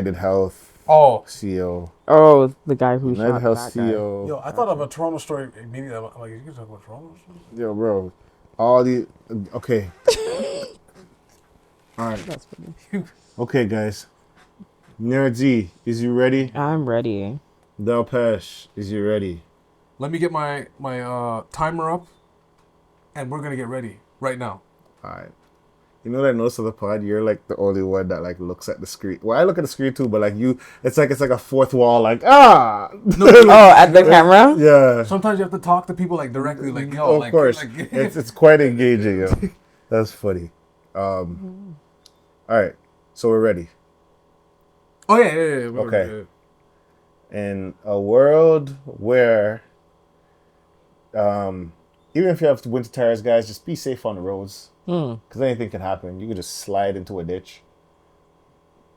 United Health CEO. Oh, the guy who United shot Health that guy. CEO. Yo, I thought of a Toronto story immediately. I'm like, you can talk about Toronto? Yo, bro. All the... Okay. All right. That's funny. Okay, guys. Nerdsy, is you ready? I'm ready. Delpesh, is you ready? Let me get my timer up, and we're gonna get ready right now. All right. You know that most of the pod, you're like the only one that like looks at the screen. Well, I look at the screen too, but like you, it's like a fourth wall. Like Oh, at the camera? yeah. Sometimes you have to talk to people like directly, like yo, Of like, course, like it's quite engaging. Yo. That's funny. All right, so we're ready. Oh yeah. We're Okay. ready. In a world where, even if you have winter tires, guys, just be safe on the roads. Because anything can happen. You could just slide into a ditch.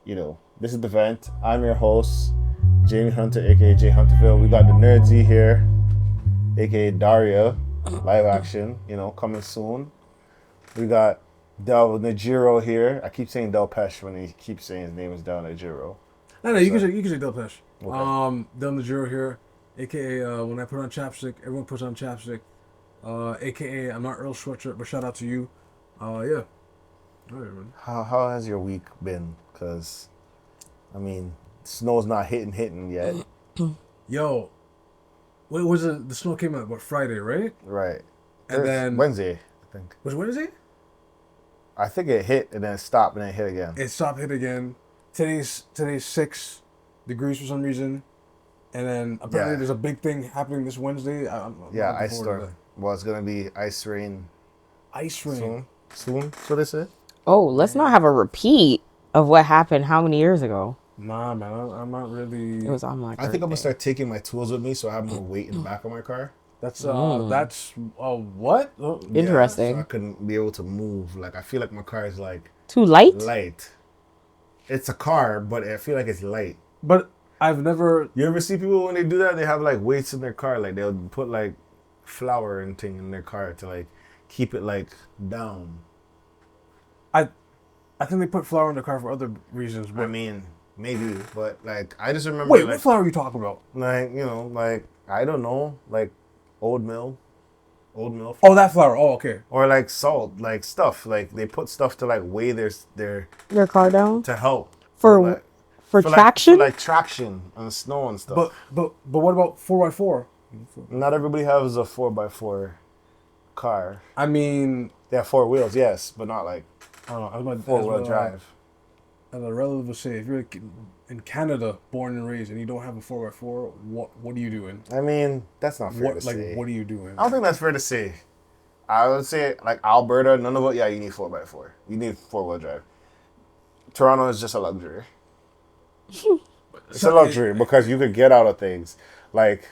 You know, this is the vent. I'm your host, Jamie Hunter, aka Jay Hunterville. We got the Nerdsy here, aka Daria, live action. You know, coming soon. We got Del Najiro here. I keep saying Del Pesh when he keeps saying his name is Del Najiro. No, you can say Delpesh. Okay. Del Najiro here, aka when I put on chapstick, everyone puts on chapstick. AKA I'm not Earl Sweatshirt, but shout out to you. Yeah. All right, man. How has your week been? Because, I mean, snow's not hitting yet. Yo, what was it? The snow came out Friday, right? Right. And then Wednesday, I think. was it Wednesday? I think it hit and then stopped and then hit again. It stopped, hit again. Today's 6 degrees for some reason, and then apparently there's a big thing happening this Wednesday. I'm ice storm. Well, it's gonna be ice rain. Ice rain. Soon. So they said. Oh, let's not have a repeat of what happened how many years ago? Nah, man, I'm not really. It was on my I think I'm gonna start taking my tools with me, so I have more weight in the back of my car. That's what? Interesting. So I couldn't be able to move. Like I feel like my car is like Too light? light. It's a car, but I feel like it's light. But I've never. You ever see people when they do that? They have like weights in their car. Like they'll put like flour and thing in their car to like keep it like down. I think they put flour in the car for other reasons. But I mean, maybe, but like I just remember. wait, like, what flour are you talking about? Like like I don't know, like old mill flour. Oh, that flour. Oh, okay. Or like salt, like stuff. Like they put stuff to like weigh their Your car down? to help For traction? like traction on snow and stuff. But what about 4x4? Not everybody has a 4x4 car. I mean, They have 4 wheels, yes, but not like I don't know. As 4-wheel drive. As a relative would say, if you're in Canada, born and raised, and you don't have a 4x4, what are you doing? I mean, that's not fair to say. What are you doing? I don't think that's fair to say. I would say like Alberta, none of it. Yeah, you need 4x4. You need 4-wheel drive. Toronto is just a luxury. It's a luxury because you could get out of things. Like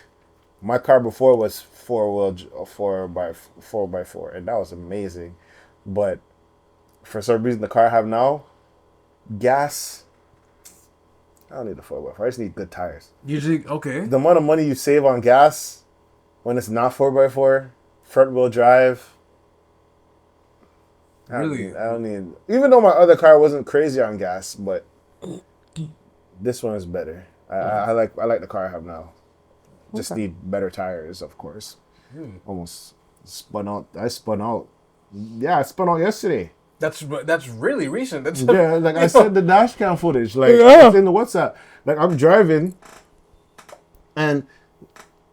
my car before was 4x4, and that was amazing. But for some reason, the car I have now, gas. I don't need the 4x4. I just need good tires. Usually, okay. The amount of money you save on gas when it's not 4x4, front wheel drive. Really? I don't need. Even though my other car wasn't crazy on gas, but this one is better. I like the car I have now. Just need better tires, of course. Almost spun out. I spun out. Yeah, I spun out yesterday. That's really recent. That's Yeah, like I sent the dash cam footage. Like it's in the WhatsApp. Like I'm driving, and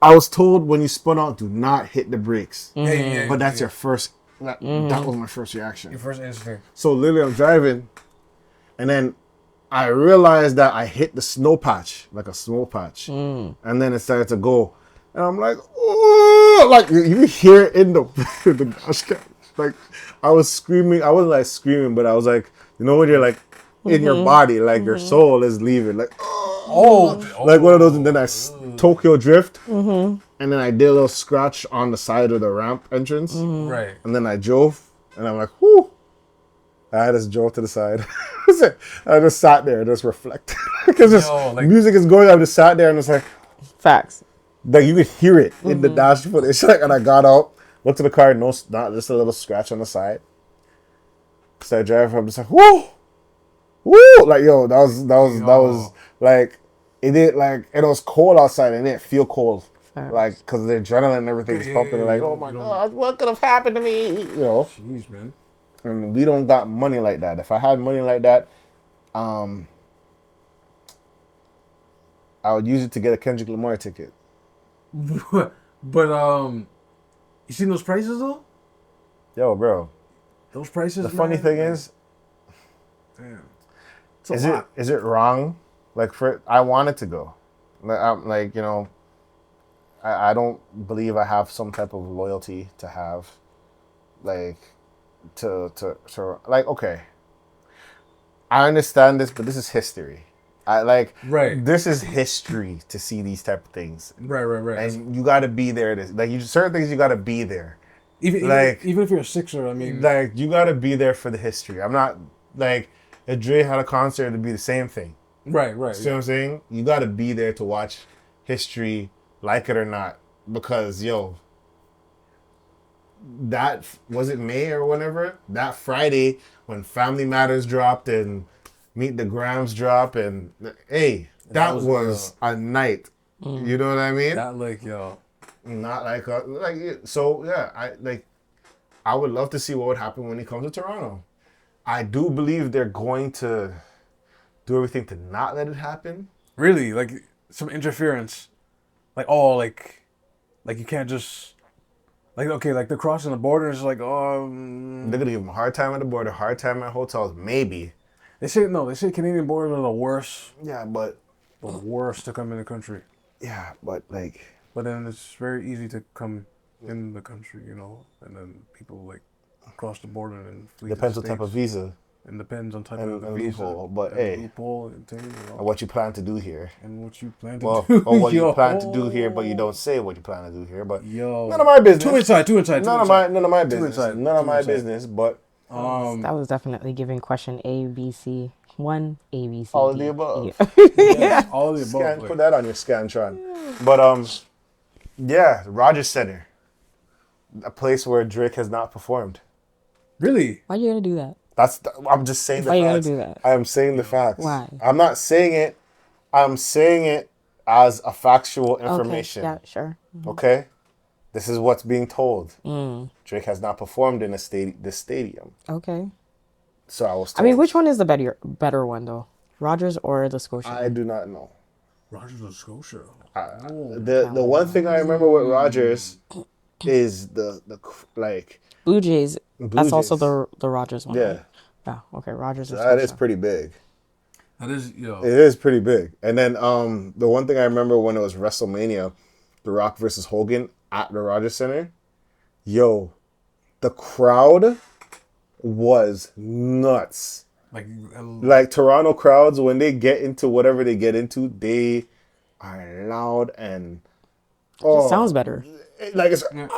I was told when you spun out, do not hit the brakes. Yeah. But that's your first. That was my first reaction. Your first instinct. So literally, I'm driving, and then I realized that I hit the snow patch, like a snow patch, and then it started to go, and I'm like, oh, like you hear it in the dash cam. Like I was screaming. I wasn't like screaming, but I was like, you know, when you're like in your body, like your soul is leaving, like like one of those. And then I Tokyo drift, and then I did a little scratch on the side of the ramp entrance, Right. and then I drove, and I'm like, whoo. I just drove to the side. I just sat there and just reflected. Because music is going, I just sat there and it's like... Facts. Like you could hear it in the dash footage. Like, and I got out, looked at the car, not just a little scratch on the side. Started driving, I'm just like, whoa! Woo! Like yo, that was like it was cold outside and it didn't feel cold. Like, because the adrenaline and everything's pumping. Like, oh my God, what could have happened to me? You know? Jeez, man. And we don't got money like that. If I had money like that, I would use it to get a Kendrick Lamar ticket. But, you seen those prices, though? Yo, bro. Those prices, The funny thing is, damn. is it wrong? Like, I wanted to go. Like, you know, I don't believe I have some type of loyalty to have, like, to like, okay, I understand this, but this is history. This is history to see these type of things. Right. And you got to be there. Certain things you got to be there. Even if you're a Sixer, I mean, like you got to be there for the history. I'm not like if Dre had a concert, it'd be the same thing. Right. See what I'm saying? You got to be there to watch history, like it or not, because yo, that was it May or whenever that Friday when Family Matters dropped and Meet the Grams drop and hey, that was a night. You know what I mean? That like yo, not like so yeah. I would love to see what would happen when he comes to Toronto. I do believe they're going to do everything to not let it happen. Really, like some interference, like you can't just. Like, okay, like they're crossing the border, it's like, They're going to give them a hard time at the border, hard time at hotels, maybe. They say Canadian borders are the worst. Yeah, but... The worst to come in the country. Yeah, but like... But then it's very easy to come in the country, you know, and then people, like, cross the border and flee Depends to what the type of States. visa. It depends on type and of and visa. loophole, but and hey, loophole and things, you know, and what you plan to do here. and what you plan to Well, do. or what you Yo. plan to do here, but you don't say what you plan to do here. But Yo, none of my business. Too inside. None of my Too business. inside. None of Too my inside. business. But That was definitely giving question A, B, C. One, A, B, C, all of D, the above. E. yes, all of the above. Scan, like, put that on your Scantron. But yeah, Rogers Center, a place where Drake has not performed. really? Why you gotta do that? I'm just saying the Why you facts. gotta do that? I am saying the facts. Why? I'm not saying it. I'm saying it as a factual information. Okay, yeah, sure. Okay? This is what's being told. Drake has not performed in this stadium. Okay. So I was I told. mean, which one is the better one though? Rogers or the Scotia? I do not know. Rogers of Scotia. The one thing I remember with Rogers is the like Blue Jays. That's also Jays. the Rogers one. Yeah. Right? Yeah. Okay. Rogers. Or that Scotia. is pretty big. That is, yo. It is pretty big. And then the one thing I remember when it was WrestleMania, The Rock versus Hogan at the Rogers Center, yo, the crowd was nuts. Like Toronto crowds, when they get into whatever they get into, they are loud and Just sounds better. like it's And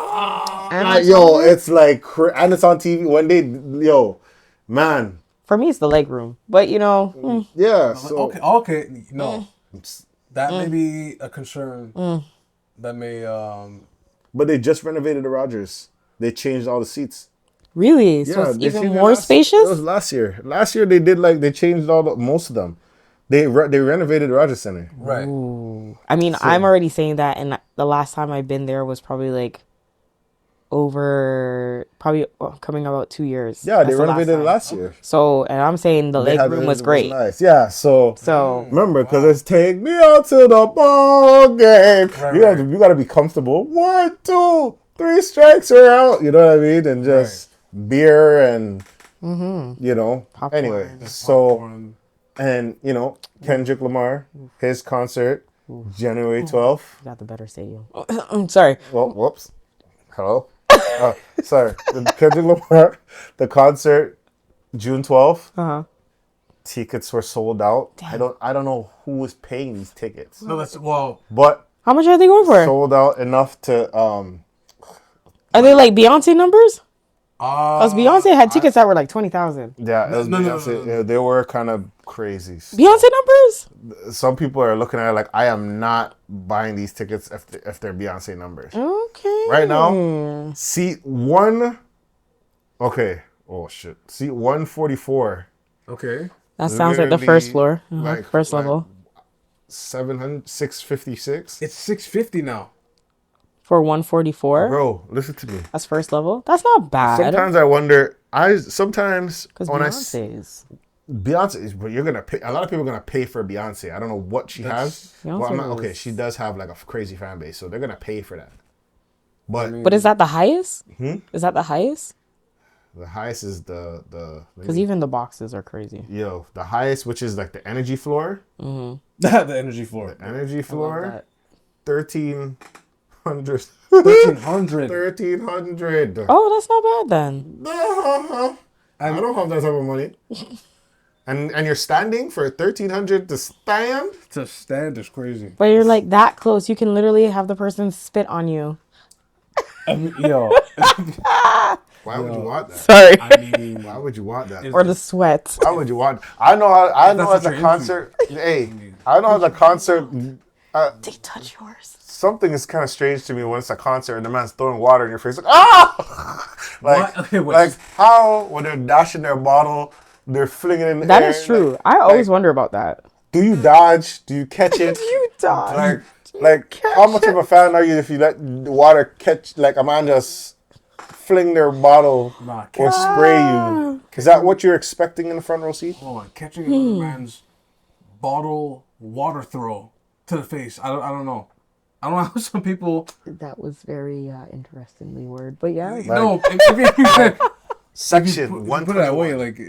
it's like and it's on TV when they man. for me, it's the leg room, but you know, Yeah. So Okay. No, that may be a concern. That may but they just renovated the Rogers. They changed all the seats. really, so it's they even changed it more It was spacious. last year. Last year they did they changed most of them. They renovated the Rogers Center. right. Ooh. I mean, I'm already saying that, and the last time I've been there was probably like coming about 2 years. Yeah, they That's the renovated it time. last year. So, and I'm saying the leg room was great. Nice. Yeah. So remember, because it's take me out to the ball game. Right, You got to be comfortable. 1, 2, 3 strikes are out. You know what I mean? And just beer and Popcorn. Anyway, so. Popcorn. And, Kendrick Lamar, his concert, January 12th. Got the better stadium. Sorry. Well, whoops. Hello? Sorry. Kendrick Lamar, the concert, June 12th. Tickets were sold out. Damn. I don't know who was paying these tickets. No, But How much are they going for? sold out enough to Are they like Beyonce numbers? Because Beyonce had tickets that were like 20,000. yeah, it was No. Beyonce. Yeah, they were kind of crazy. Beyonce numbers? Some people are looking at it like I am not buying these tickets if they're Beyonce numbers. Okay. Right now, seat 1. Okay. Oh shit. Seat 144. okay. That sounds like the first floor, first level. 656. It's $650 now. For 144? Bro, listen to me. That's first level? That's not bad. Sometimes I wonder, sometimes Because when Beyonce's. Beyonce, but you're gonna pay. A lot of people are gonna pay for Beyonce. I don't know what she has. Well, I'm not, okay, she does have like a crazy fan base, so they're gonna pay for that. But is that the highest? Is that the highest? The highest is the Because even the boxes are crazy. the highest, which is like the energy floor. The energy floor. The energy floor. 1,300. 1,300. 1,300. Oh, that's not bad then. I don't have that type of money. And you're standing for 1,300 to stand? To stand is crazy. But you're like that close. You can literally have the person spit on you. I mean, yo. Why would you want that? Sorry. I mean, Why would you want that? Or the sweat. Why would you want? I know as a concert. Hey, I know as a concert. They touch yours. Something is kind of strange to me when it's a concert and the man's throwing water in your face. Like, ah! Like how when they're dashing their bottle, they're flinging it in the That air. is true. I always wonder about that. Do you dodge? Do you catch it? Do you dodge? Like how much of a fan are you if you let the water catch, like a man just fling their bottle or spray you? Is that what you're expecting in the front row seat? Hold on, catching another man's bottle water throw to the face. I don't know. I don't know how some people. That was very interestingly worded, but yeah. No, if you said Section one put it that way, like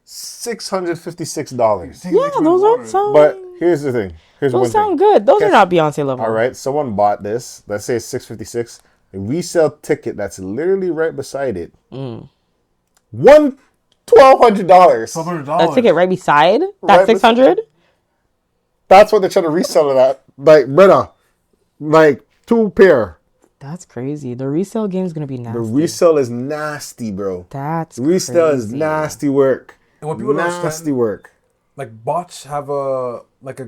$656. Yeah, those don't sound. But here's the thing. Those sound good. Those are not Beyonce level. All right, someone bought this. Let's say it's $656. A resale ticket that's literally right beside it. $1,200. $1,200. A ticket right beside that 600. That's what they're trying to resell it at. Like, brother, like 2 pair. That's crazy. The resale game is gonna be nasty. The resale is nasty, bro. That's resale crazy. is nasty work. And what people don't nasty understand, work. Like bots have a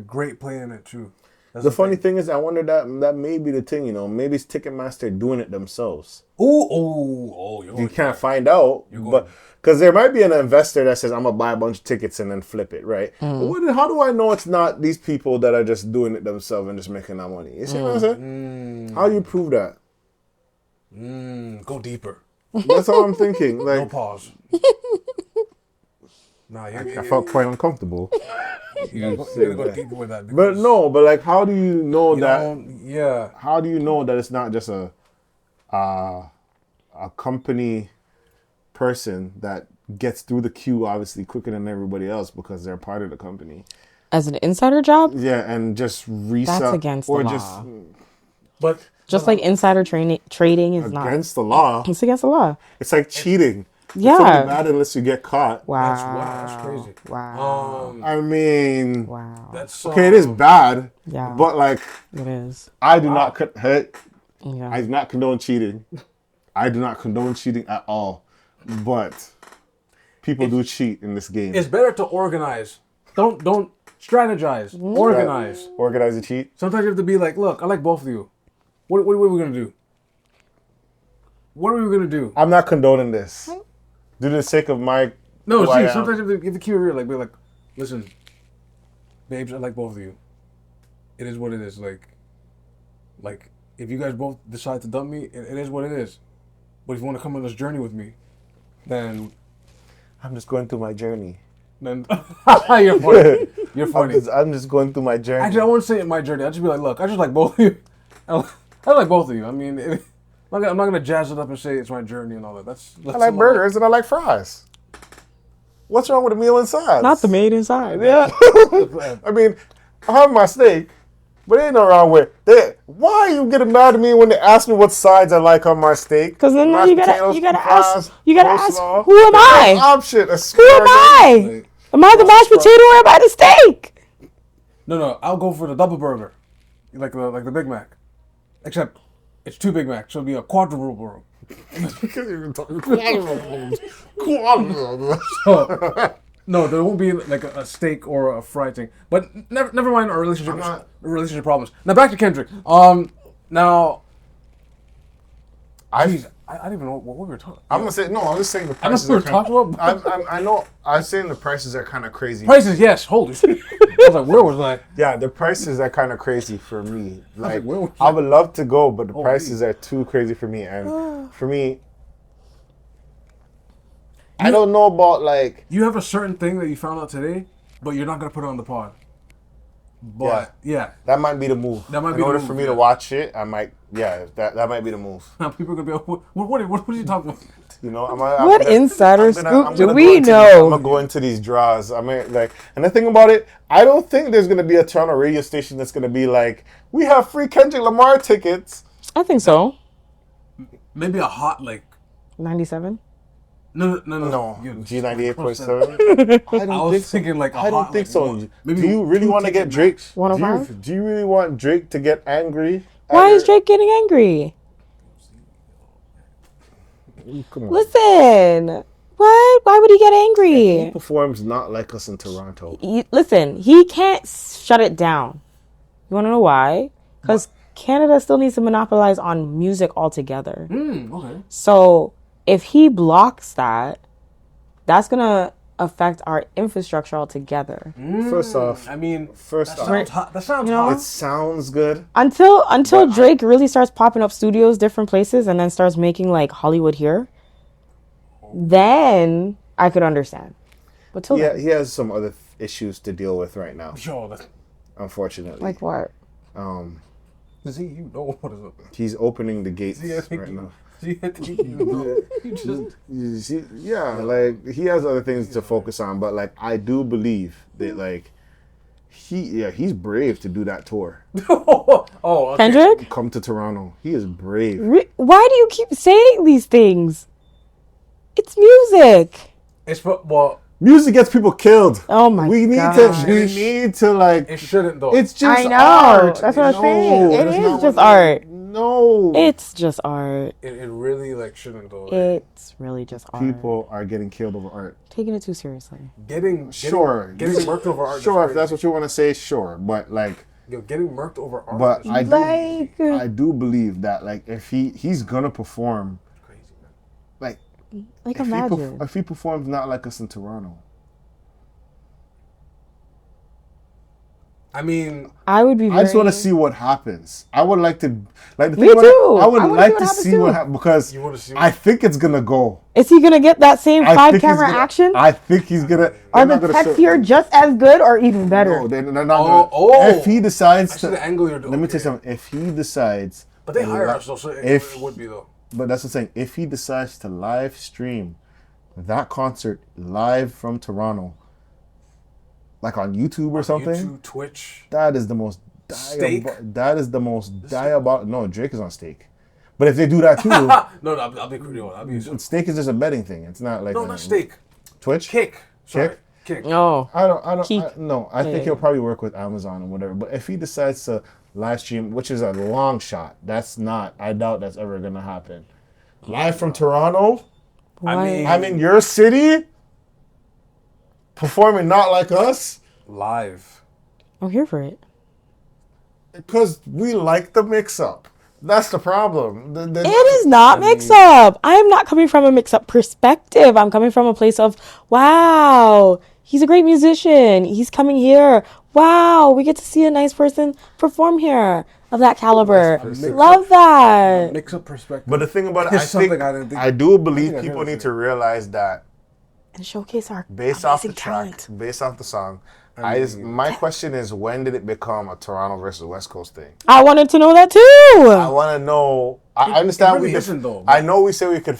great play in it too. That's The funny thing is, I wonder that may be the thing. Maybe it's Ticketmaster doing it themselves. You can't find out, but because there might be an investor that says, "I'm gonna buy a bunch of tickets and then flip it," right? But how do I know it's not these people that are just doing it themselves and just making that money? You see what I'm saying? How do you prove that? Go deeper. That's all I'm thinking. Like, No pause. Nah, I felt quite uncomfortable. You gotta go deeper with that. But no, but like, how do you know that? Yeah. How do you know that it's not just a company person that gets through the queue obviously quicker than everybody else because they're part of the company? As an insider job? Yeah, and just resell. That's against the law. But just like insider trading is not against the law. It's against the law. It's like cheating. Yeah. It's only bad unless you get caught. Wow. That's crazy. Wow. I mean, Wow. That's okay, it is bad. Yeah. But like, It is. I do not Yeah. I do not condone cheating. I do not condone cheating at all. But people do cheat in this game. It's better to organize. Don't strategize. Organize. Organize and cheat. Sometimes you have to be like, look, I like both of you. What are we gonna do? What are we gonna do? I'm not condoning this. Due to the sake of my No, who I am. sometimes you have to keep it real. Like, be like, listen, babes, I like both of you. It is what it is. Like if you guys both decide to dump me, it is what it is. But if you want to come on this journey with me, then I'm just going through my journey. you're funny. You're funny. I'm just going through my journey. Actually, I wouldn't say it my journey. I'd just be like, look, I just like both of you. I like both of you. I mean, I'm not gonna jazz it up and say it's my journey and all that. That's I like burgers and I like fries. What's wrong with a meal inside? Not the meat inside. Yeah. I mean, I have my steak, but ain't no wrong with it. Why are you getting mad at me when they ask me what sides I like on my steak? Because then Mashed you gotta potatoes, ask. You gotta coleslaw. ask. Who am I? Option. Who am I? Am I the mashed potato or am I the steak? No, I'll go for the double burger, like the Big Mac, except it's 2 Big Macs, so it'll be a quadruple burger. No, there won't be like a steak or a fried thing. But never mind our relationship problems. Now back to Kendrick. Now Jeez, I don't even know what we were talking. I'm gonna say no. I'm just saying the I know prices. what we were talking about. I know. I'm saying the prices are kind of crazy. Prices, yes. Holy shit. I was like, where was I? Yeah, the prices are kind of crazy for me. Like, where was I would love to go, but the Oh, prices are too crazy for me. And for me, I don't know about like. You have a certain thing that you found out today, but you're not gonna put it on the pod. But yeah, That might be the move. That might be in the order move, for me yeah. to watch it, I might. Yeah, that might be the move. now people are gonna be like, what are you talking about? You know, What insider scoop do go we into know? I'm gonna go into these draws. I mean, like, and the thing about it, I don't think there's gonna be a Toronto radio station that's gonna be like, we have free Kendrick Lamar tickets. I think so. Maybe a hot like 97. no. G98.7. I was thinking like a I don't hot, think like, so. one- maybe do you really want to get Drake? 105? Do you really want Drake to get angry? Why is Drake getting angry? Come on. Listen. What? Why would he get He angry? performs not like us in Toronto. Listen, he can't shut it down. You want to know why? Because Canada still needs to monopolize on music altogether. Okay. So if he blocks that, that's going to affect our infrastructure altogether. First off, I mean, first that off, sounds hot. That sounds You know? hot. it sounds good. Until Drake really starts popping up studios, different places, and then starts making like Hollywood here, then I could understand. But till Yeah, then, he has some other issues to deal with right now, Yo, that's, unfortunately. like what? see, you know what is up. He's opening the gates See, I think right now. See, I think you know. You just Like he has other things to focus on, but like I do believe that like he's brave to do that tour. oh, okay. Kendrick? Come to Toronto. He is brave. Why do you keep saying these things? It's music. It's well. Music gets people killed. Oh my We need God. we need to like. It shouldn't though. It's just I know. art. That's what I'm saying. It that's is not just what- art. No. It's just art. It really like shouldn't though. It's really just art. People are getting killed over art. Taking it too seriously. Getting Sure. getting murked over art. Sure, is if that's what you want to say, sure. But like, Yo, getting murked over art. but is I do believe that like if he's gonna perform, crazy, man. like Like if imagine. if he performs not like us in Toronto. I mean, I would be. I just want to very- see what happens. I would like to, like the Me thing about it, too. I would I wanna like see what to happens see too. what happens because you want to see? I think it's gonna go. Is he gonna get that same I five think he's camera gonna- action? I think he's gonna. Are they're the not gonna texts show- here just as good or even better? No, they're not gonna. If he decides Actually, to, the angle you're doing. let me tell you something. If he decides, But they to hire li- us though, so if it would be though. But that's the thing. If he decides to live stream that concert live from Toronto, like on YouTube or something, YouTube, Twitch. that is the most Steak? That is the most diabolical. No, Drake is on Stake. But if they do that too, No, I'll be crazy. I'll be Steak is just a betting thing. It's not like no, not steak. Twitch. Kick. Sorry, Kick? kick. No. I don't. Keep- No, I think he'll probably work with Amazon or whatever. But if he decides to live stream, which is a long shot, that's not. I doubt that's ever gonna happen. Live from Toronto. I mean, I'm in your city, performing not like us, live. I'm here for it. because we like the mix-up. That's the problem. It is not mix up. I am not coming from a mix up perspective. I'm coming from a place of, wow, he's a great musician. He's coming here. Wow, we get to see a nice person perform here of that caliber. Love that. Mix up perspective. But the thing about it, It's I something think I didn't think- I do believe I think I people heard need it. to realize that And showcase our based off the amazing track, talent. based off the song. My question is, when did it become a Toronto versus West Coast thing? I wanted to know that too. I want to know. I understand really we. isn't, though. I know we say we could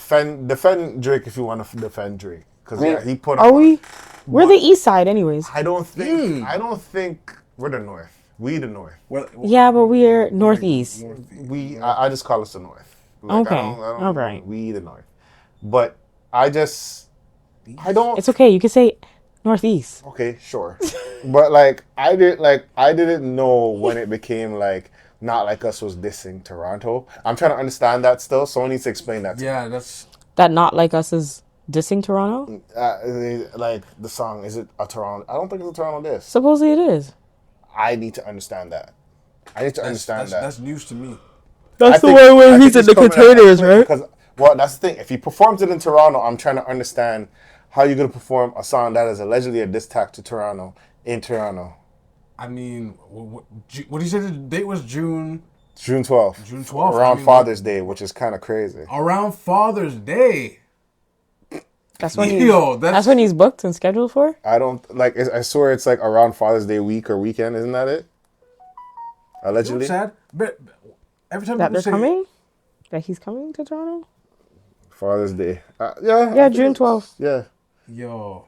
defend Drake if you want to defend Drake, because he put. Are up- we? We're the east side, anyways. I don't think. I don't think we're the North. We the North. Well, Yeah, but we're northeast. We. I just call us the North. Like, Okay. I don't, All right. We the North. But I just. I don't. It's okay. You can say northeast. Okay, sure. But like I didn't know when it became like Not Like Us was dissing Toronto. I'm trying to understand that still. Someone needs to explain that to me. yeah, that's That Not Like Us is dissing Toronto. Like the song, is it a Toronto? I don't think it's a Toronto diss. Supposedly it is. I need to understand that. I need to understand that. That's news to me. That's the think- one where I he's think in the coming at containers, that right? Because, well, that's the thing. If he performs it in Toronto, I'm trying to understand how you're going to perform a song that is allegedly a diss track to Toronto in Toronto. I mean, what did you say the date was? June 12th. June 12th. Around I mean, Father's Day, which is kind of crazy. around Father's Day. That's when Yo, that's when he's booked and scheduled for. I don't, like, I swear it's like around Father's Day week or weekend. Isn't that it? Allegedly. It's sad, but every time That people they're say coming. That he's coming to Toronto. Father's Day. Yeah. Yeah, June 12th. Yeah. yo,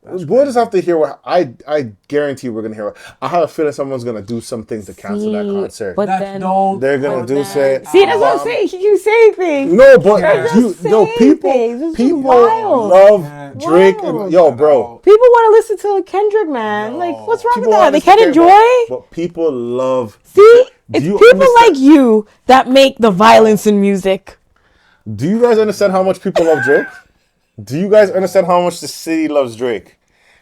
We'll just have to hear what I guarantee we're gonna hear. I have a feeling someone's gonna do some things to cancel that concert. But that's then don't. They're gonna do say. see, that's what I'm saying. He keeps saying things. No, but They're you, just yo, saying people, things. It's just people wild. love Drake. And, Wild. yo, bro, People want to listen to Kendrick, man. Like, what's wrong people with that? They honestly can't care enjoy. But people love. See, Do it's you people understand- like you that make the violence in music. Do you guys understand how much people love Drake? Do you guys understand how much the city loves Drake?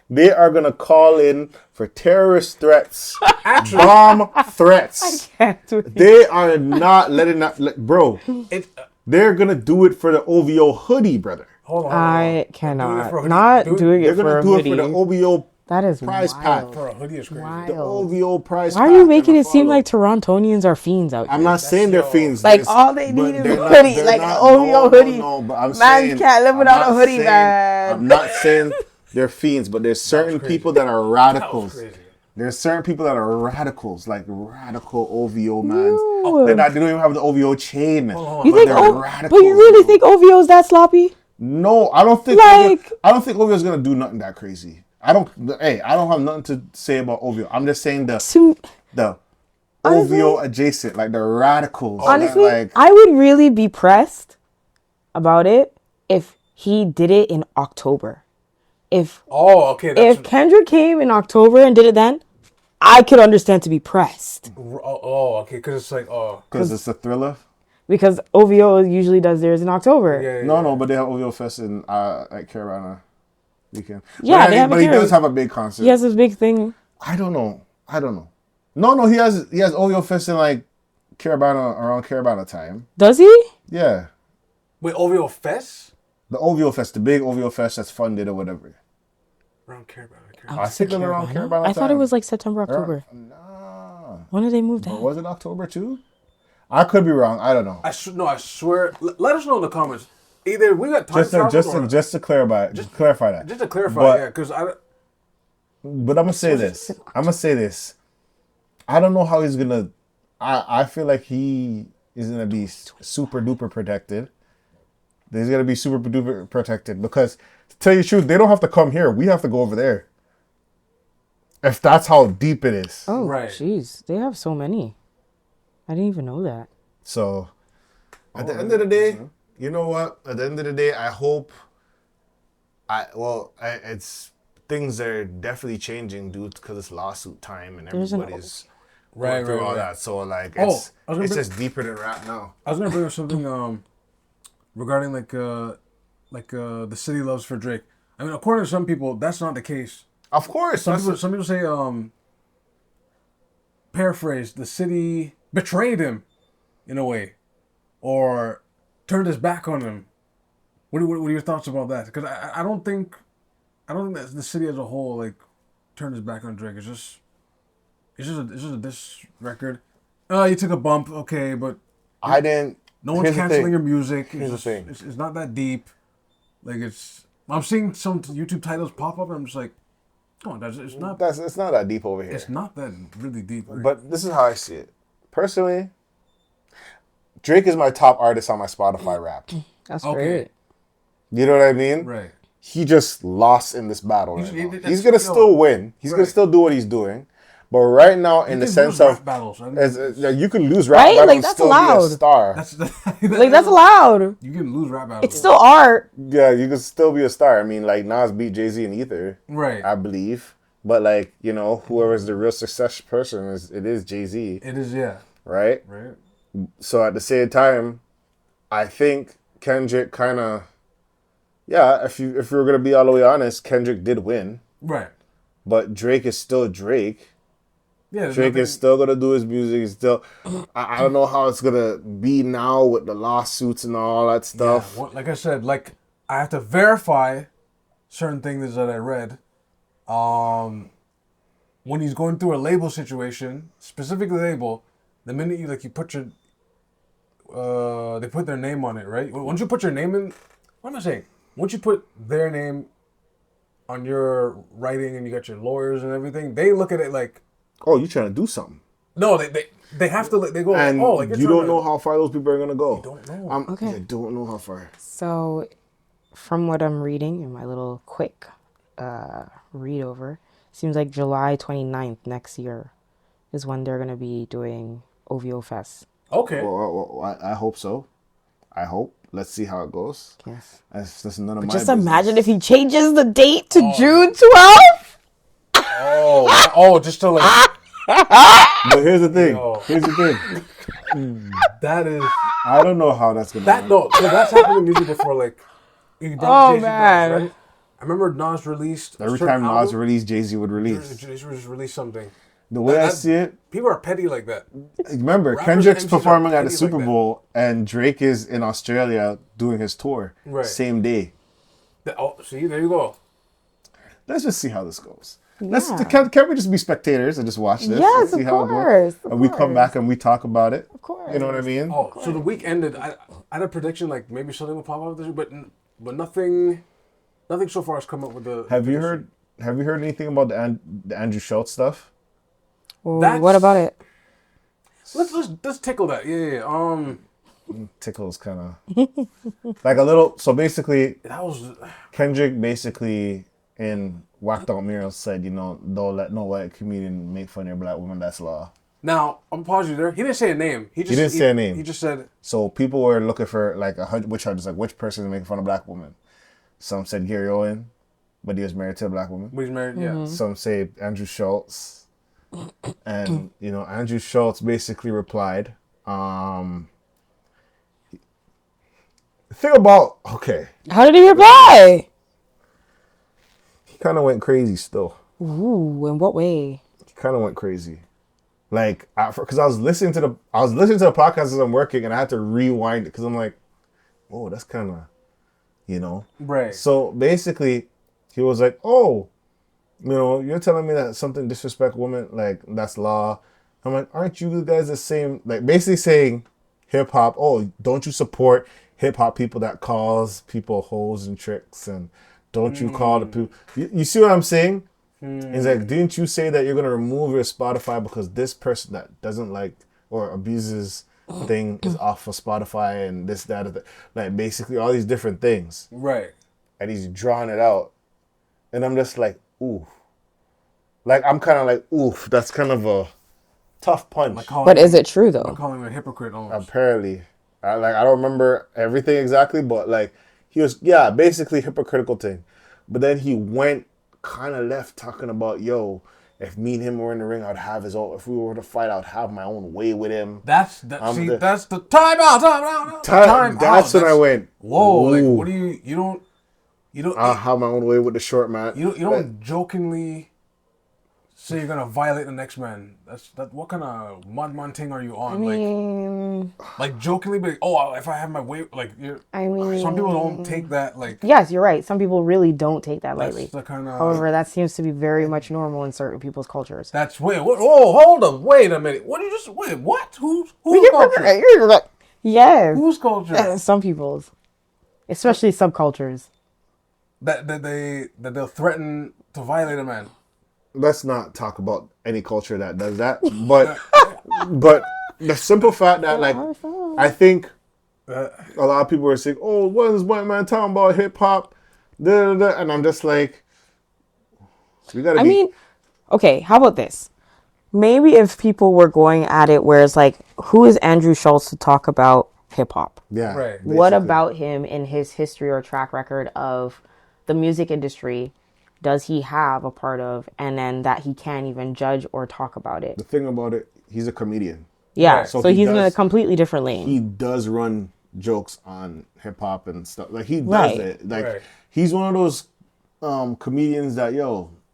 They are gonna call in for terrorist threats, bomb threats. Can't do it. They are not letting that, bro. It, They're gonna do it for the OVO hoodie, brother. hold on. I for a cannot. hoodie. Not Do it- doing They're it for gonna a do hoodie. it for the OVO That is prize wild. pack. For a hoodie is crazy. The Wild. OVO prize Why pack. are you and making a it seem follow. like Torontonians are fiends out here? I'm not saying they're yo. fiends. Like, There's- all they but need is they're a not- hoodie, they're like not- an OVO hoodie. No, but I'm Man saying can't live I'm without not a hoodie, saying- man. I'm not saying they're fiends, but there's certain crazy. people that are That was radicals. crazy. There's certain people that are radicals, like radical OVO mans. Ew. They don't even have the OVO chain. You but think? they're But radicals, you really bro. think OVO is that sloppy? No, I don't think. Like- I don't think OVO is gonna do nothing that crazy. I don't. Hey, I don't have nothing to say about OVO. I'm just saying the Honestly- OVO adjacent, like the radicals. Honestly, like I would really be pressed about it if he did it in October. If Oh, okay. That's Kendrick came in October and did it then, I could understand to be pressed okay. Because it's like, because it's a thriller. because OVO usually does theirs in October. yeah. No, but they have OVO Fest in at Carolina weekend. Yeah, but they have but it he here. does have a big concert. He has this big thing. I don't know. No, he has OVO Fest in like around Carolina time. Does he? Yeah, Wait, OVO Fest? the OVO Fest, the big OVO Fest that's funded or whatever. Around Carolina. I think it's around Carolina I thought it time. was like September, October. Nah. When did they move But that? was it October too? I could be wrong. I don't know. I swear. Let us know in the comments. Either we got time travel or Just to clarify that. just to clarify, But- yeah, because I But I'm gonna say this. I don't know how he's gonna. I feel like he is gonna be super duper protected. He's gonna be super duper protected because, to tell you the truth, they don't have to come here. We have to go over there. If that's how deep it is. Oh, Right. jeez. They have so many. I didn't even know that. So, at the end of the day, you know what? At the end of the day, I hope. It's things are definitely changing, dude, because it's lawsuit time and There's an- everybody's Right, going through right, all right. that. So like, Oh, it's I was gonna it's bring- just deeper than rap now. was gonna bring up something regarding the city loves for Drake. I mean, according to some people, that's not the case. Of course, Some people say paraphrase, the city betrayed him in a way, or turned his back on him. What are your thoughts about that? Because I don't think that the city as a whole like turned his back on Drake. It's just a diss record. You took a bump, okay, but I didn't. no one's here's the canceling thing. your music. Here's the It's, thing. it's not that deep. Like I'm seeing some YouTube titles pop up, and I'm just like, come on, it's not. It's not that deep over here. It's not that really deep. But this is how I see it. Personally, Drake is my top artist on my Spotify Wrapped. That's Okay. great. You know what I mean? Right. He just lost in this battle right now. that's- He's gonna still win. He's gonna Right. still do what he's doing. But right now, in the can sense lose of rap battles, right? you can lose rap Right? battles Like, and that's still allowed. be a star. Like, that's allowed. You can lose rap battles. It's still art. Yeah, you can still be a star. I mean, like Nas beat Jay-Z in Ether, right. I believe. But like, whoever's the real success person is Jay-Z, It is, yeah. right? Right. So at the same time, I think Kendrick kind of, if we're gonna be all the way honest, Kendrick did win, Right. but Drake is still Drake. Yeah, there's Drake nothing- is still gonna do his music. He's still. I don't know how it's gonna be now with the lawsuits and all that stuff. Yeah, like I said, like I have to verify certain things that I read. When he's going through a label situation, specifically label, the minute you put your, they put their name on it, right? Once you put your name in, what am I saying? Once you put their name on your writing and you got your lawyers and everything, they look at it like, Oh, you trying to do something? no, they have to. They go, And oh, like you're you trying don't know how far those people are gonna go. don't know. Okay. I don't know how far. So, from what I'm reading in my little quick read over, seems like July 29th next year is when they're going to be doing OVO Fest. Okay. Well, I hope so. I hope. Let's see how it goes. Yes. That's none of my Just business. imagine if he changes the date to June 12th. Oh, just to like. But here's the thing. Yo. Here's the thing. That is I don't know how that's gonna. that. No, so that's happened in music before. Like, you brought Jay-Z man. Nas, right? I remember Nas released a Every certain time Nas album, released, Jay-Z would release. Jay-Z just released something. The way I see it, People are petty like that. remember Rappers Kendrick's and MCs are performing at petty the like Super that. Bowl, and Drake is in Australia doing his tour. Right. Same day. Oh, see, there you go. Let's just see how this goes. Yeah. Can't we just be spectators and just watch this? Yes, and see of how it course, goes? of And we come course. back and we talk about it. Of course. You know what I mean? Oh, so the week ended. I had a prediction like maybe something will pop up this week, but nothing so far has come up with the. Have you heard anything about the Andrew Schulz stuff? Well, That's- what about it? Let's tickle that. Yeah. Tickles kind of like a little. So basically, That was. Kendrick basically in Whacked Out Mirror said, don't let no white comedian make fun of your black woman. That's law. Now I'm pause you there. He didn't say a name. He didn't say a name. He just said. So people were looking for like which person is making fun of black women. Some said Gary Owen, but he was married to a black woman. But he's married. Yeah. Some say Andrew Schultz. And, Andrew Schultz basically replied, the thing about, okay, How did he reply? he kind of went crazy still. Ooh, in what way? He kind of went crazy. Like, because I was listening to the podcast as I'm working, and I had to rewind it, because I'm like, oh, that's kind of, Right. So basically, he was like, oh, you're telling me that something disrespect women, like, that's law. I'm like, aren't you guys the same? Like, basically saying hip hop, oh, don't you support hip hop people that calls people hoes and tricks? And don't you call the people. You see what I'm saying? It's like, didn't you say that you're going to remove your Spotify because this person that doesn't like or abuses thing is off of Spotify and this, that, like, basically all these different things. Right. And he's drawing it out. And I'm just like, ooh. Like, I'm kind of like, oof, that's kind of a tough punch. But is it true though? Calling him a hypocrite almost. Apparently. I don't remember everything exactly, but, like, he was, basically hypocritical thing. But then he went kind of left talking about, if me and him were in the ring, I'd have his own, if we were to fight, I'd have my own way with him. That's the time out. That's when I went, Whoa, like, ooh. what do you don't I'll have my own way with the short man. you don't jokingly say you're gonna violate the next man. What kind of madman thing are you on? I mean, like jokingly, but if I have my way, like some people don't take that like. yes, you're right. Some people really don't take that That's lightly. the kind of. However, that seems to be very much normal in certain people's cultures. That's what? Oh, hold up! Wait a minute! What did you just wait? What? Who's culture? Yes. Whose culture? Some people's, especially subcultures. that they'll threaten to violate a man. Let's not talk about any culture that does that. But the simple fact that, like, I think a lot of people are saying, oh, what is this white man talking about hip hop? And I'm just like, we gotta okay, how about this? Maybe if people were going at it where it's like, who is Andrew Schultz to talk about hip hop? yeah. Right. What basically. about him in his history or track record of the music industry does he have a part of, and then that he can't even judge or talk about it? The thing about it, he's a comedian. Yeah, Right. so So he he's in a does- completely different lane. He does run jokes on hip hop and stuff. Like, he does Right. it. Like, Right. he's one of those comedians that,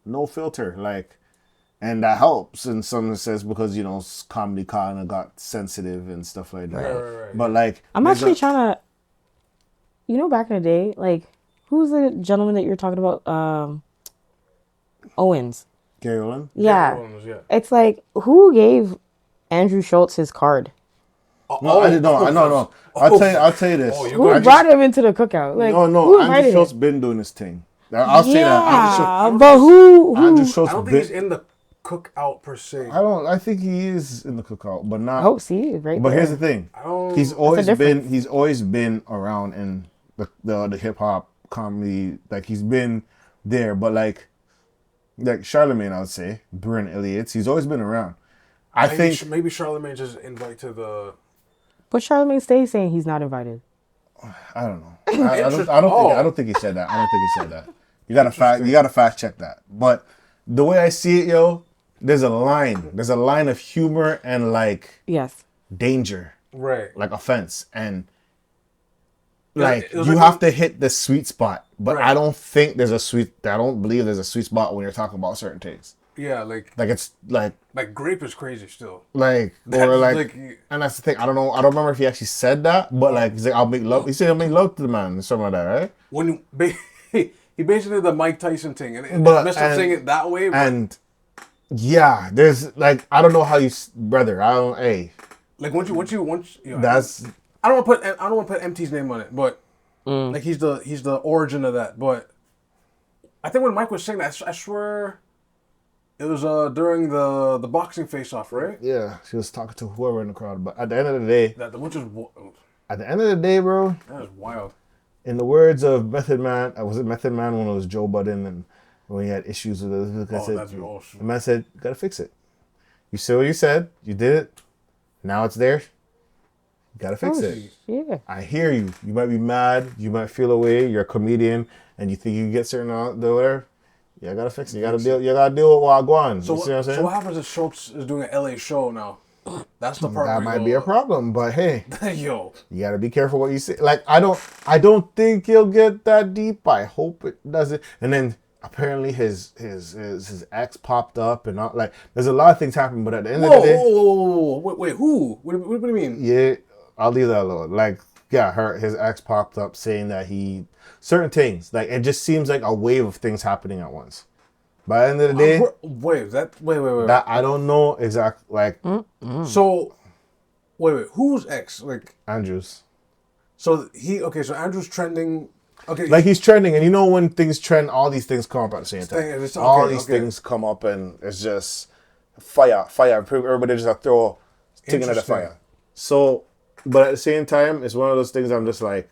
no filter. Like, And that helps in some sense because, you know, comedy kind of got sensitive and stuff like that. Right. But, like... I'm actually trying to... You know, back in the day, like, who's the gentleman that you're talking about? Owens. Gary Owen? Yeah. Gary Owens, yeah. It's like, who gave Andrew Schulz his card? No, I didn't know. I know. I'll tell you this. Who brought him into the cookout? Like, No. who Andrew invited Schultz him? been doing his thing. I'll say that. Yeah, but who? Andrew Schultz I don't think he's in the cookout per se. I think he is in the cookout, but not. Oh, see, right. But there. here's the thing. He's always been around in the hip hop comedy. Like he's been there, but like Charlemagne, I would say, Bryn Elliott, he's always been around. I think maybe Charlemagne just invite to the. But Charlemagne stays saying he's not invited. I don't know. I don't think he said that. I don't think he said that. You gotta fact check that. But the way I see it, yo, there's a line. There's a line of humor and like danger. Right. Like offense. And like you have to hit the sweet spot. But I don't think I don't believe there's a sweet spot when you're talking about certain things. Yeah, like it's like grape is crazy still. And that's the thing. I don't know. I don't remember if he actually said that, but like he's like, I'll make love. He said I'll make love to the man or something like that, right? When he basically did the Mike Tyson thing, and messed up saying it that way. But, and yeah, there's like I don't know how you, brother. I don't. Hey, like once you know, that's. I don't want to put MT's name on it, but like he's the origin of that. But I think when Mike was saying that, I swear. It was during the boxing face-off, right? Yeah, she was talking to whoever in the crowd. But at the end of the day... At the end of the day, bro... That was wild. In the words of Method Man... Was it Method Man when it was Joe Budden and when he had issues with it? The man said, you gotta fix it. You said what you said. You did it. Now it's there. You gotta fix it. Yeah. I hear you. You might be mad. You might feel away. You're a comedian and you think you can get certain whatever. Yeah, I gotta fix it. You gotta deal with Wagwan. So you see what I'm saying? So what happens if Schultz is doing an LA show now? That's the part that might be a problem, but hey, yo, you gotta be careful what you say. Like I don't think he'll get that deep. I hope it doesn't. And then apparently his ex popped up and not like there's a lot of things happening. But at the end of the day, whoa, wait, who? What do you mean? Yeah, I'll leave that alone. Like yeah, his ex popped up saying that certain things, like it just seems like a wave of things happening at once. By the end of the day, wait. That I don't know exactly. Like, so wait, who's ex? Like Andrews. So so Andrew's trending. Okay, like he's trending, and you know when things trend, all these things come up at the same time. All these things come up, and it's just fire. Everybody just throw thing at the fire. So, but at the same time, it's one of those things I'm just like.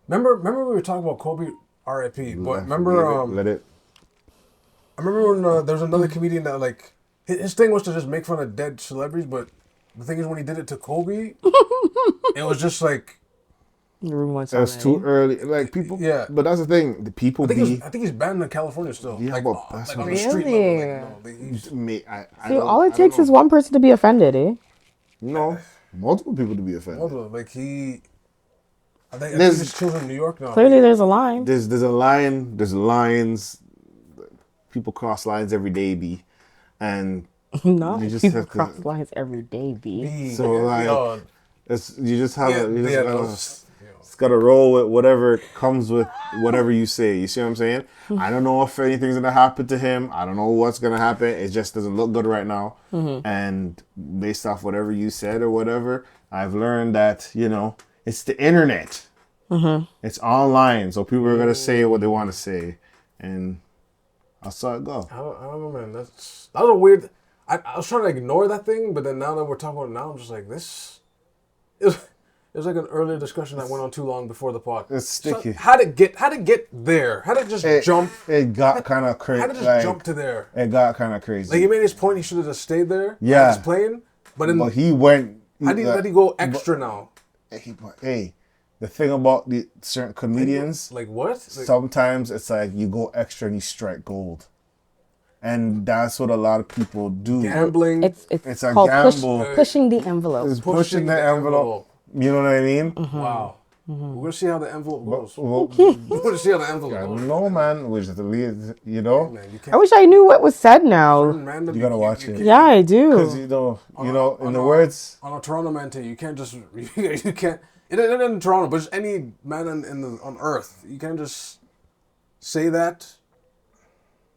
Remember we were talking about Kobe R.I.P. But remember let it. I remember when there was another comedian that like his thing was to just make fun of dead celebrities, but the thing is when he did it to Kobe, it was just like that's too early. Like people, yeah. But that's the thing. The people I think he's banned in California still. Yeah, like, but that's on the street level. See, all it takes is one person to be offended, eh? No, multiple people to be offended. Like I think his children in New York now. Clearly, there's a line. There's a line. There's lines. People cross lines every day, B, and no, people cross lines every day, B. So like, you just have it's got to roll with whatever comes with whatever you say. You see what I'm saying? I don't know if anything's gonna happen to him. I don't know what's gonna happen. It just doesn't look good right now. And based off whatever you said or whatever, I've learned that it's the internet. It's online, so people are gonna say what they want to say, and I saw it go. I don't know, man. That was a weird. I was trying to ignore that thing, but then now that we're talking about it now, I'm just like this. It was like an earlier discussion that went on too long before the pod. It's sticky. So how did it get there? How did it just jump? It got kind of crazy. How did it just jump to there? It got kind of crazy. Like he made his point, he should have just stayed there. Yeah. Just playing. But he went. How did he go extra now? Hey. The thing about the certain comedians, like what? Sometimes it's like you go extra and you strike gold, and that's what a lot of people do. Gambling. It's a called gamble. Pushing the envelope. It's pushing the envelope. You know what I mean? Wow. We're gonna see how the envelope goes. Well, We're gonna see how the envelope I goes. don't know, man. We just leave, you know. Man, you I can't. wish I knew what was said now. Random, You gotta watch it. Yeah, I Because do. in the words. on a Toronto man thing, you can't just you can't. It isn't in Toronto, but just any man on Earth, you can't just say that.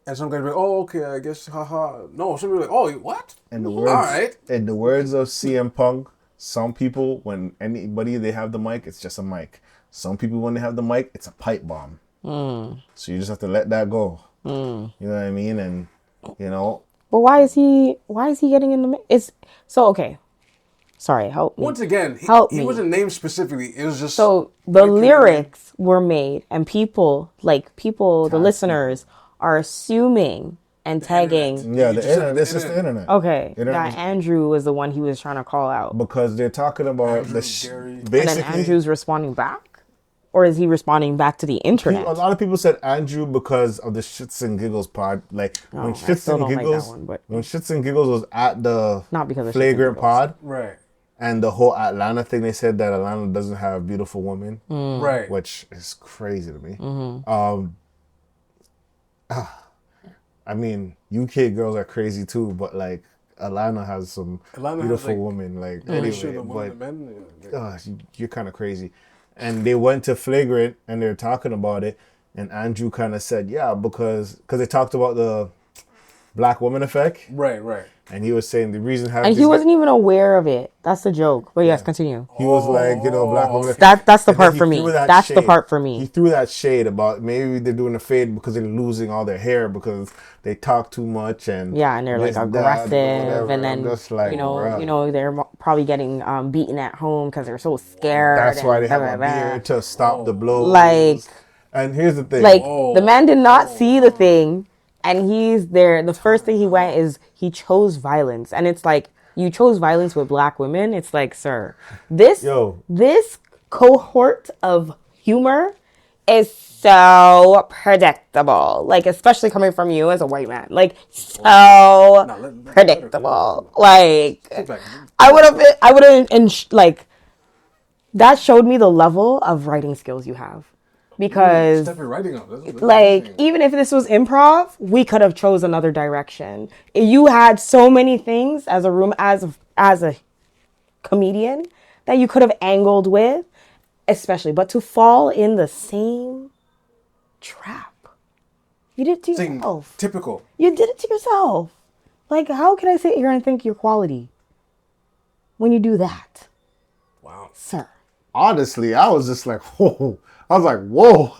And some guys be like, oh, okay, I guess, haha. No, some people are like, oh, what? In the All words, right. in the words of CM Punk, some people, when anybody they have the mic, it's just a mic. Some people, when they have the mic, it's a pipe bomb. So you just have to let that go. You know what I mean? And But why is he getting in the mix? It's so okay. Sorry, help me. Once again, Help he me. wasn't named specifically. It was just So the lyrics were made, and people, the listeners, are assuming and tagging. yeah, the internet. This is the internet. Okay, Internet that Andrew was the one he was trying to call out, because they're talking about Andrew, Gary. and then basically. Andrew's responding back, or is he responding back to the internet? A lot of people said Andrew because of the Shits and Giggles pod. Like when I Shits still and don't like that Giggles, one, but- when Shits and Giggles was at the Not because of Shits and flagrant Giggles. pod right, and the whole Atlanta thing, they said that Atlanta doesn't have beautiful women, right. which is crazy to me. Mm-hmm. I mean, UK girls are crazy too, but like Atlanta has some Atlanta has, beautiful like, women. Like Sure, anyway, the women, the but men. Yeah, gosh, you're kind of crazy. And they went to flagrant and they're talking about it, and Andrew kind of said, yeah, because they talked about the black woman effect, right, right. and he was saying the reason how And he wasn't even aware of it. That's the joke. But yes, continue. he was like, black woman effect. That's the And then part he for me. threw that That's the shade. part for He me. threw that shade about maybe they're doing a fade because they're losing all their hair because they talk too much and Yeah, and they're like this, that, aggressive, whatever. and I'm then just like, bruh. they're probably getting beaten at home because they're so scared. That's why they and have blah, a blah, blah. beard to stop the blows. Like- and here's the thing. Like the man did not see the thing, and he's there. The first thing he went is he chose violence, and it's like you chose violence with black women. It's like, sir, this cohort of humor is so predictable. Like especially coming from you as a white man, like so predictable. Like I would have, like that showed me the level of writing skills you have. Because Step your writing up. That's like insane. even if this was improv, we could have chose another direction. You had so many things as a comedian that you could have angled with, especially, but to fall in the same trap, you did it to Thing- yourself. typical. You did it to yourself. Like, how can I sit here and think you're quality when you do that, Wow. sir? Honestly, I was just like, whoa. I was like, whoa.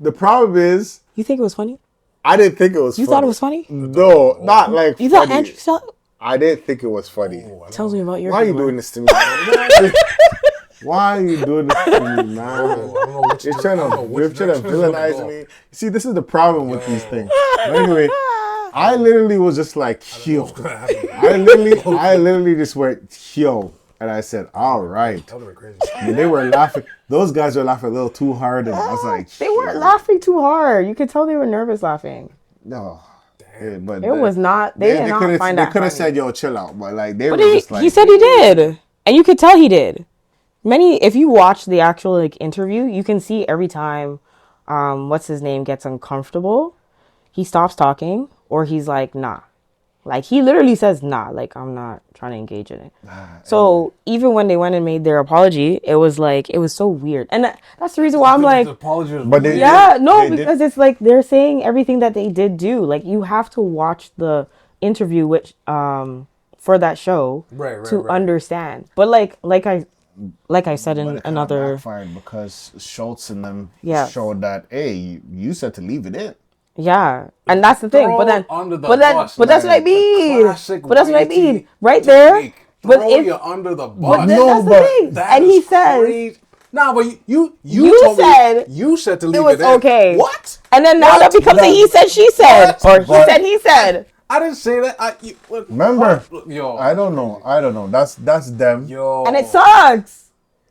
The problem is, You think it was funny? I didn't think it was You funny. thought it was funny? No, not like You funny. thought Andrew saw? I didn't think it was funny. Tells me about your. Why are you humor. doing this to me? Why are you doing this to me, man? You're trying to villainize me. See, this is the problem with these things. But anyway, I literally was just like, yo. I literally just went, yo. And I said, all right. That would have been crazy. And they were laughing. Those guys were laughing a little too hard. And I was like, They weren't laughing too hard. You could tell they were nervous laughing. no. Yeah, but It was not. They did not find that They could have funny. said, yo, chill out. But like, they But were just like. he said he did, and you could tell he did. If you watch the actual like interview, you can see every time, what's his name gets uncomfortable, he stops talking, or he's like, nah. Like, he literally says, nah, like, I'm not trying to engage in it. So, even when they went and made their apology, it was like, it was so weird. And that's the reason why I'm like, The apology was But they- yeah, no, they did- because it's like, they're saying everything that they did do. Like, you have to watch the interview, which, for that show Right, to right. understand. But like I said in But it kinda another, backfired because Schulz and them Yeah. showed that, hey, you said to leave it in. yeah, and that's the thing. But then, Throw under the but bus, that's what I man. mean. Classic But that's what I YT mean, right there. technique. But Throw if you under the bus. but then No, that's the but thing, That and he is says, crazy. Nah, but you You told said me, you said to leave it was in. okay. What? and then now that becomes a he said, she said, What? or he said. I didn't say that. Remember? Yo. I don't know. That's them. Yo. And it sucks.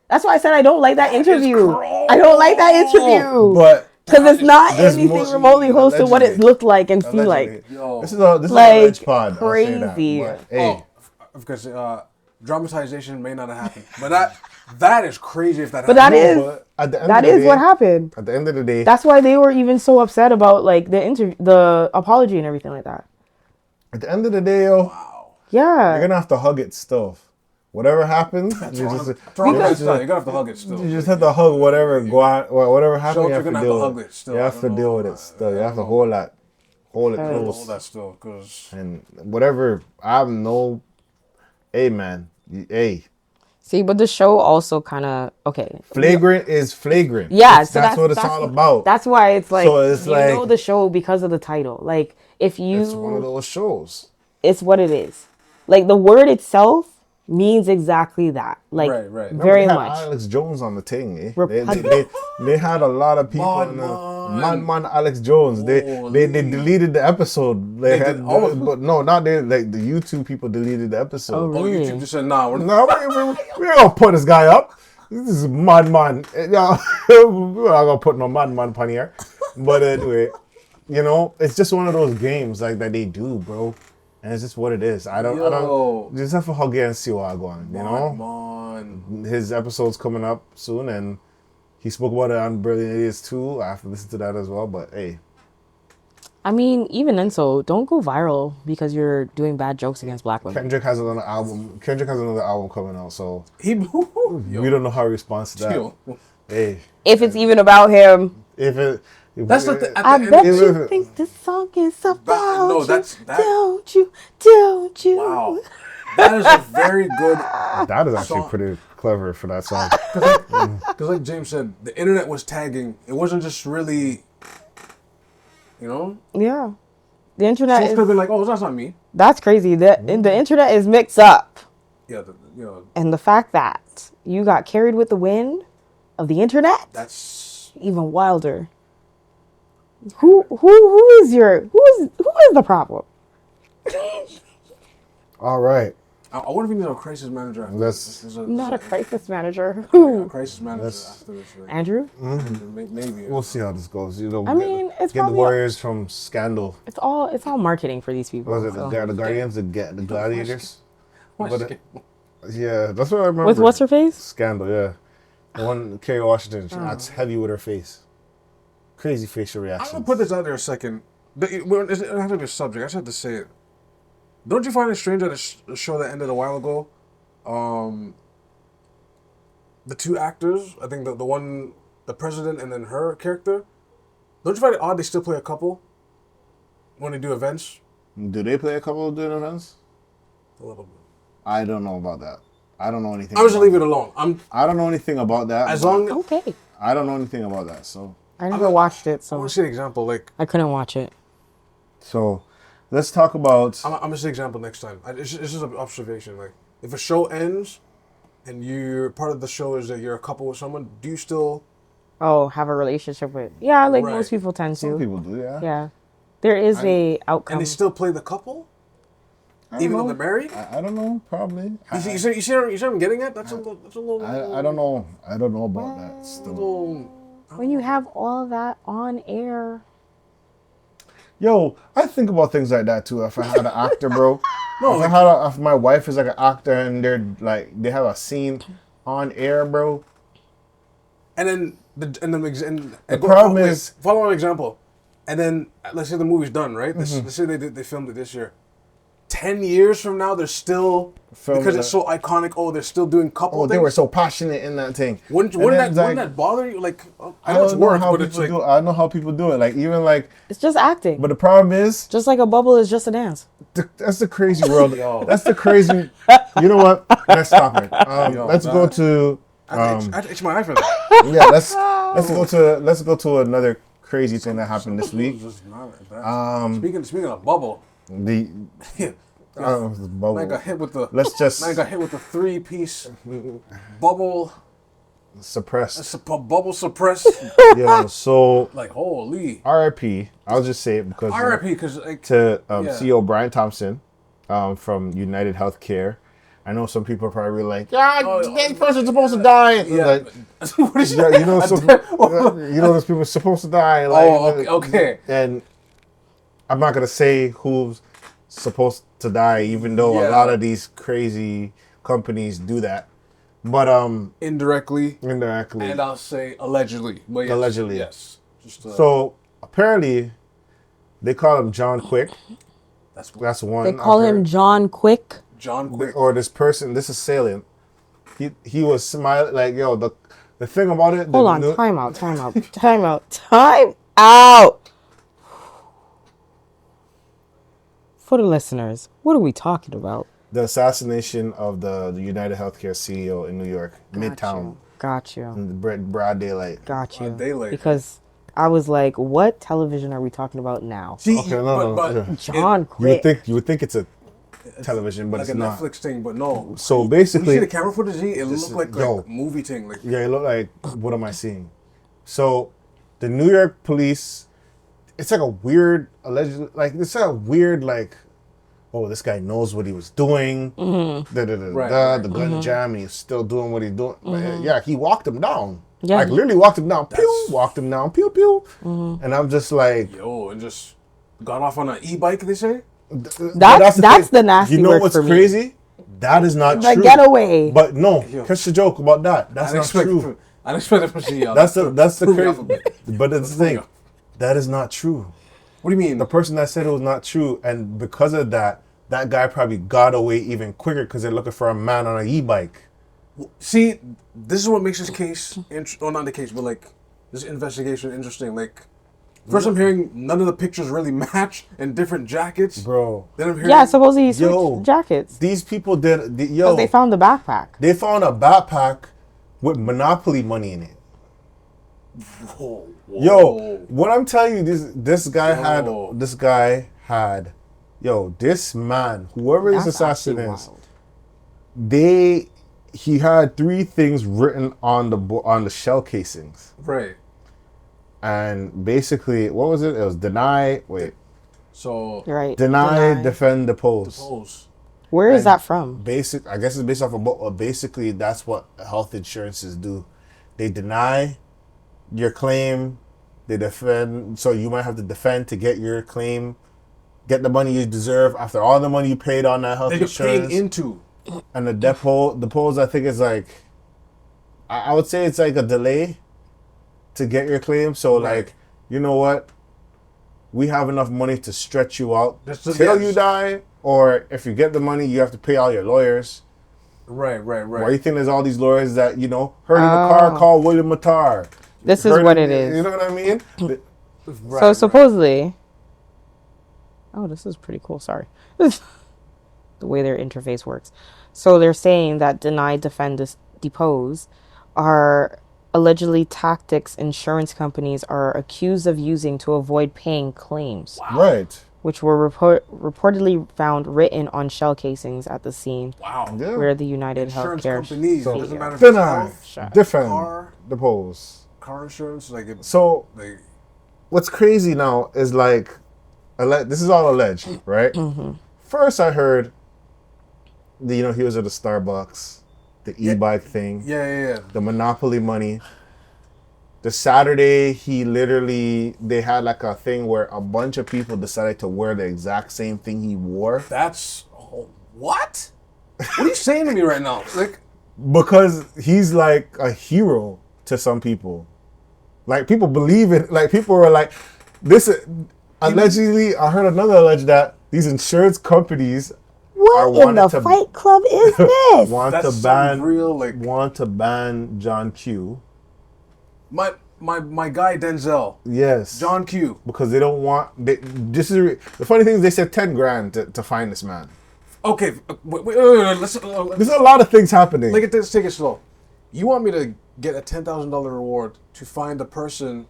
That's why I said I don't like that interview. I don't like that interview. But Because it's not There's anything more- remotely close to what it allegedly. looked like and feel like. allegedly. Yo. This is a Like, alleged pod. I'll say that. crazy. But, hey, Because dramatization may not have happened, but that is crazy if that But happened. But at the end that of the is day, what happened. At the end of the day, That's why they were even so upset about like the apology and everything like that. at the end of the day, yo, Yeah. you're gonna have to hug it still. Whatever happens, you Toronto just guy's style, you're gonna have to hug it still. you just have to hug whatever whatever happens. Schulz, You have you're to gonna deal have to with hug it. it still. You I have to don't deal know. with it still. You have to know. hold it Hold close. that still, cause And whatever, I have no. Hey man, hey, See, but the show also kind of okay. flagrant is flagrant. Yeah, that's what it's all about. That's why it's like So it's you like- know the show because of the title. Like if you, It's one of those shows. it's what it is. Like the word itself means exactly that. Like Right. Remember, very they had much. Alex Jones on the thing. Repugnant. They had a lot of people. Man, Alex Jones. They deleted the episode. They had, did? Oh. but no, not they. Like the YouTube people deleted the episode. Oh, oh, really? YouTube just said nah. No, we ain't gonna put this guy up. This is madman. Yeah, we're not gonna put no madman upon here. But anyway, it's just one of those games like that they do, bro. And it's just what it is. I don't just have to hug it and see what I go on, Man. His episode's coming up soon, and he spoke about it on Brilliant Idiots too. I have to listen to that as well. But hey, I mean, even then, so don't go viral because you're doing bad jokes against black women. Kendrick has another album. Kendrick has another album coming out, so We we don't know how he responds to that. Yo. Hey, If it's even about him, That's the thing. I bet you think this song is about no, you. that's- that- Don't you? Wow, that is a very good. That is actually song. pretty clever for that song. Because like James said, the internet was tagging. It wasn't just really, Yeah. The internet Schulz could have is, been like, oh, that's not me. that's crazy. The internet is mixed up. Yeah, And the fact that you got carried with the wind of the internet, that's even wilder. Who is the problem? All right, I wonder if he needs a crisis manager. After Let's- this. Not a crisis manager. A Who? crisis manager after this. Like, Andrew? maybe. we'll see how this goes. I mean, it's get the probably- Warriors from Scandal. It's all marketing for these people. Was it so. the Guardians, the Gladiators? Why But, skip? Yeah, that's what I remember. With what's her face? Scandal, yeah. The one Kerry Washington, she acts heavy with her face. Crazy facial I'm reactions. gonna put this out there a second. It doesn't have to be a subject. I just have to say it. Don't you find it strange that a show that ended a while ago, the two actors, I think the one, the president and then her character, don't you find it odd they still play a couple when they do events? Do they play a couple of doing events? A little bit. I don't know about that. I don't know anything. I'm just about leave it alone. I don't know anything about that. As but long Okay. I don't know anything about that. So I never watched it, I so want to see an example. Like I couldn't watch it. let's talk about. I'm gonna see an example next time. It's just an observation. Like if a show ends, and you're part of the show is that you're a couple with someone, do you still? Oh, have a relationship with? Yeah, like Right. most people tend Some to. people do, yeah. Yeah, there is a outcome. And they still play the couple, I don't even though know. they're married. I don't know. Probably. You see what I'm getting at? That's a little. I don't know. I don't know about that. Still. Little, When you have all that on air. Yo, I think about things like that too. If I had an actor, bro. No, if my wife is like an actor and they have a scene on air, bro. and then the problem is- follow an example, and then let's say the movie's done, right? Let's say they filmed it this year. 10 years from now, they're still Filming because it's it. so iconic. Oh, they're still doing couple Oh, things. they were so passionate in that thing. Wouldn't And then, that bother you? Like, I I know it's don't know work, how but it's people like do it. I know how people do it. Like even like, It's just acting. but the problem is Just like a bubble is just a dance. that's the crazy world. Yo. That's the crazy. You know what? Let's stop it. Yo, let's go to. I had to itch my eye for that. Yeah, let's go to another crazy thing that happened this week. Speaking of bubble, The bubble. man got hit with the Let's just man got hit with the 3-piece bubble suppress. bubble suppress. Yeah, so Like holy RIP. I'll just say it because RIP because like to Yeah. CEO Brian Thompson from United Healthcare. I know some people are probably like, yeah, that person's supposed to die. yeah. Like, What is yeah, you know, those people are supposed to die. Like, Oh, okay. And I'm not gonna say who's supposed to die, even though a Yeah. lot of these crazy companies do that. But Indirectly, indirectly. and I'll say allegedly. But yes, Allegedly. yes. Just So apparently, they call him John Quick. That's one. They call him John Quick. John Quick. Or this person. This assailant. He was smiling like, yo. The thing about it. Hold on. Time out. For the listeners, what are we talking about? The assassination of the United Healthcare CEO in New York, Midtown. Got you. In the broad daylight. Got you. Broad daylight. Because I was like, what television are we talking about now? See, Okay, no. John Quick. You would think it's a television, but like it's a not. Netflix thing, but no. So basically, when you see the camera footage, it looked like a movie thing. Like, yeah, it looked like, what am I seeing? So the New York police, it's like a weird, allegedly, like, it's like a weird, like, oh, this guy knows what he was doing. The gun jam, and he's still doing what he's doing. Yeah, he walked him down. Yeah. Like, literally walked him down. Pew, walked him down. Pew, pew. And I'm just like... Yo, and just got off on an e-bike, they say? That's the nasty You know word what's for me. crazy? That is not The true. getaway. But no, catch the joke about that. That's not true. I didn't expect that from you. That's the Prove it crazy. off a bit. But it's the thing. That is not true. What do you mean? The person that said it was not true, and because of that, that guy probably got away even quicker because they're looking for a man on an e-bike. See, this is what makes this case, not the case, but like this investigation interesting. Like, first I'm hearing none of the pictures really match and different jackets. Bro. Then I'm hearing, Yeah, supposedly he switched jackets. These people did, Because they found the backpack. They found a backpack with Monopoly money in it. Whoa. Yo, what I'm telling you, this guy had, this man, whoever this assassin is, wild. he had 3 things written on the shell casings. Right. And basically, what was it? It was deny, So, Right. deny, defend, depose. Depose. Where is that from? I guess it's based off of book. Basically, that's what health insurances do. They deny your claim, they defend. So you might have to defend to get your claim, get the money you deserve after all the money you paid on that health That you're insurance. paying into. And the depose, I think is like, I would say it's like a delay to get your claim. So like, you know what? We have enough money to stretch you out till you die, or if you get the money, you have to pay all your lawyers. Right. Why you think there's all these lawyers that, heard in the car, call William Mattar. This is what it is. You know what I mean? So supposedly, this is pretty cool. Sorry. The way their interface works. So they're saying that deny, defend, depose are allegedly tactics insurance companies are accused of using to avoid paying claims. Wow. Right. Which were reportedly found written on shell casings at the scene. Wow. Yeah. Where the United Insurance Healthcare companies. So, Doesn't matter if deny, it's defend, car, depose. car insurance. So what's crazy now is like, this is all alleged, right? First I heard, he was at the Starbucks, the e-bike thing. Yeah. The Monopoly money. The Saturday, they had like a thing where a bunch of people decided to wear the exact same thing he wore. What? What are you saying to me right now? Like, because he's like a hero to some people. Like, people believe it. Like, people were like, this, allegedly, I heard another alleged that these insurance companies what in the Fight Club is this? want to ban John Q. My guy Denzel. Yes. John Q. Because they don't want. The funny thing is they said $10,000 to find this man. Okay, wait, let's. There's a lot of things happening. Let's take it slow. You want me to get a $10,000 reward to find the person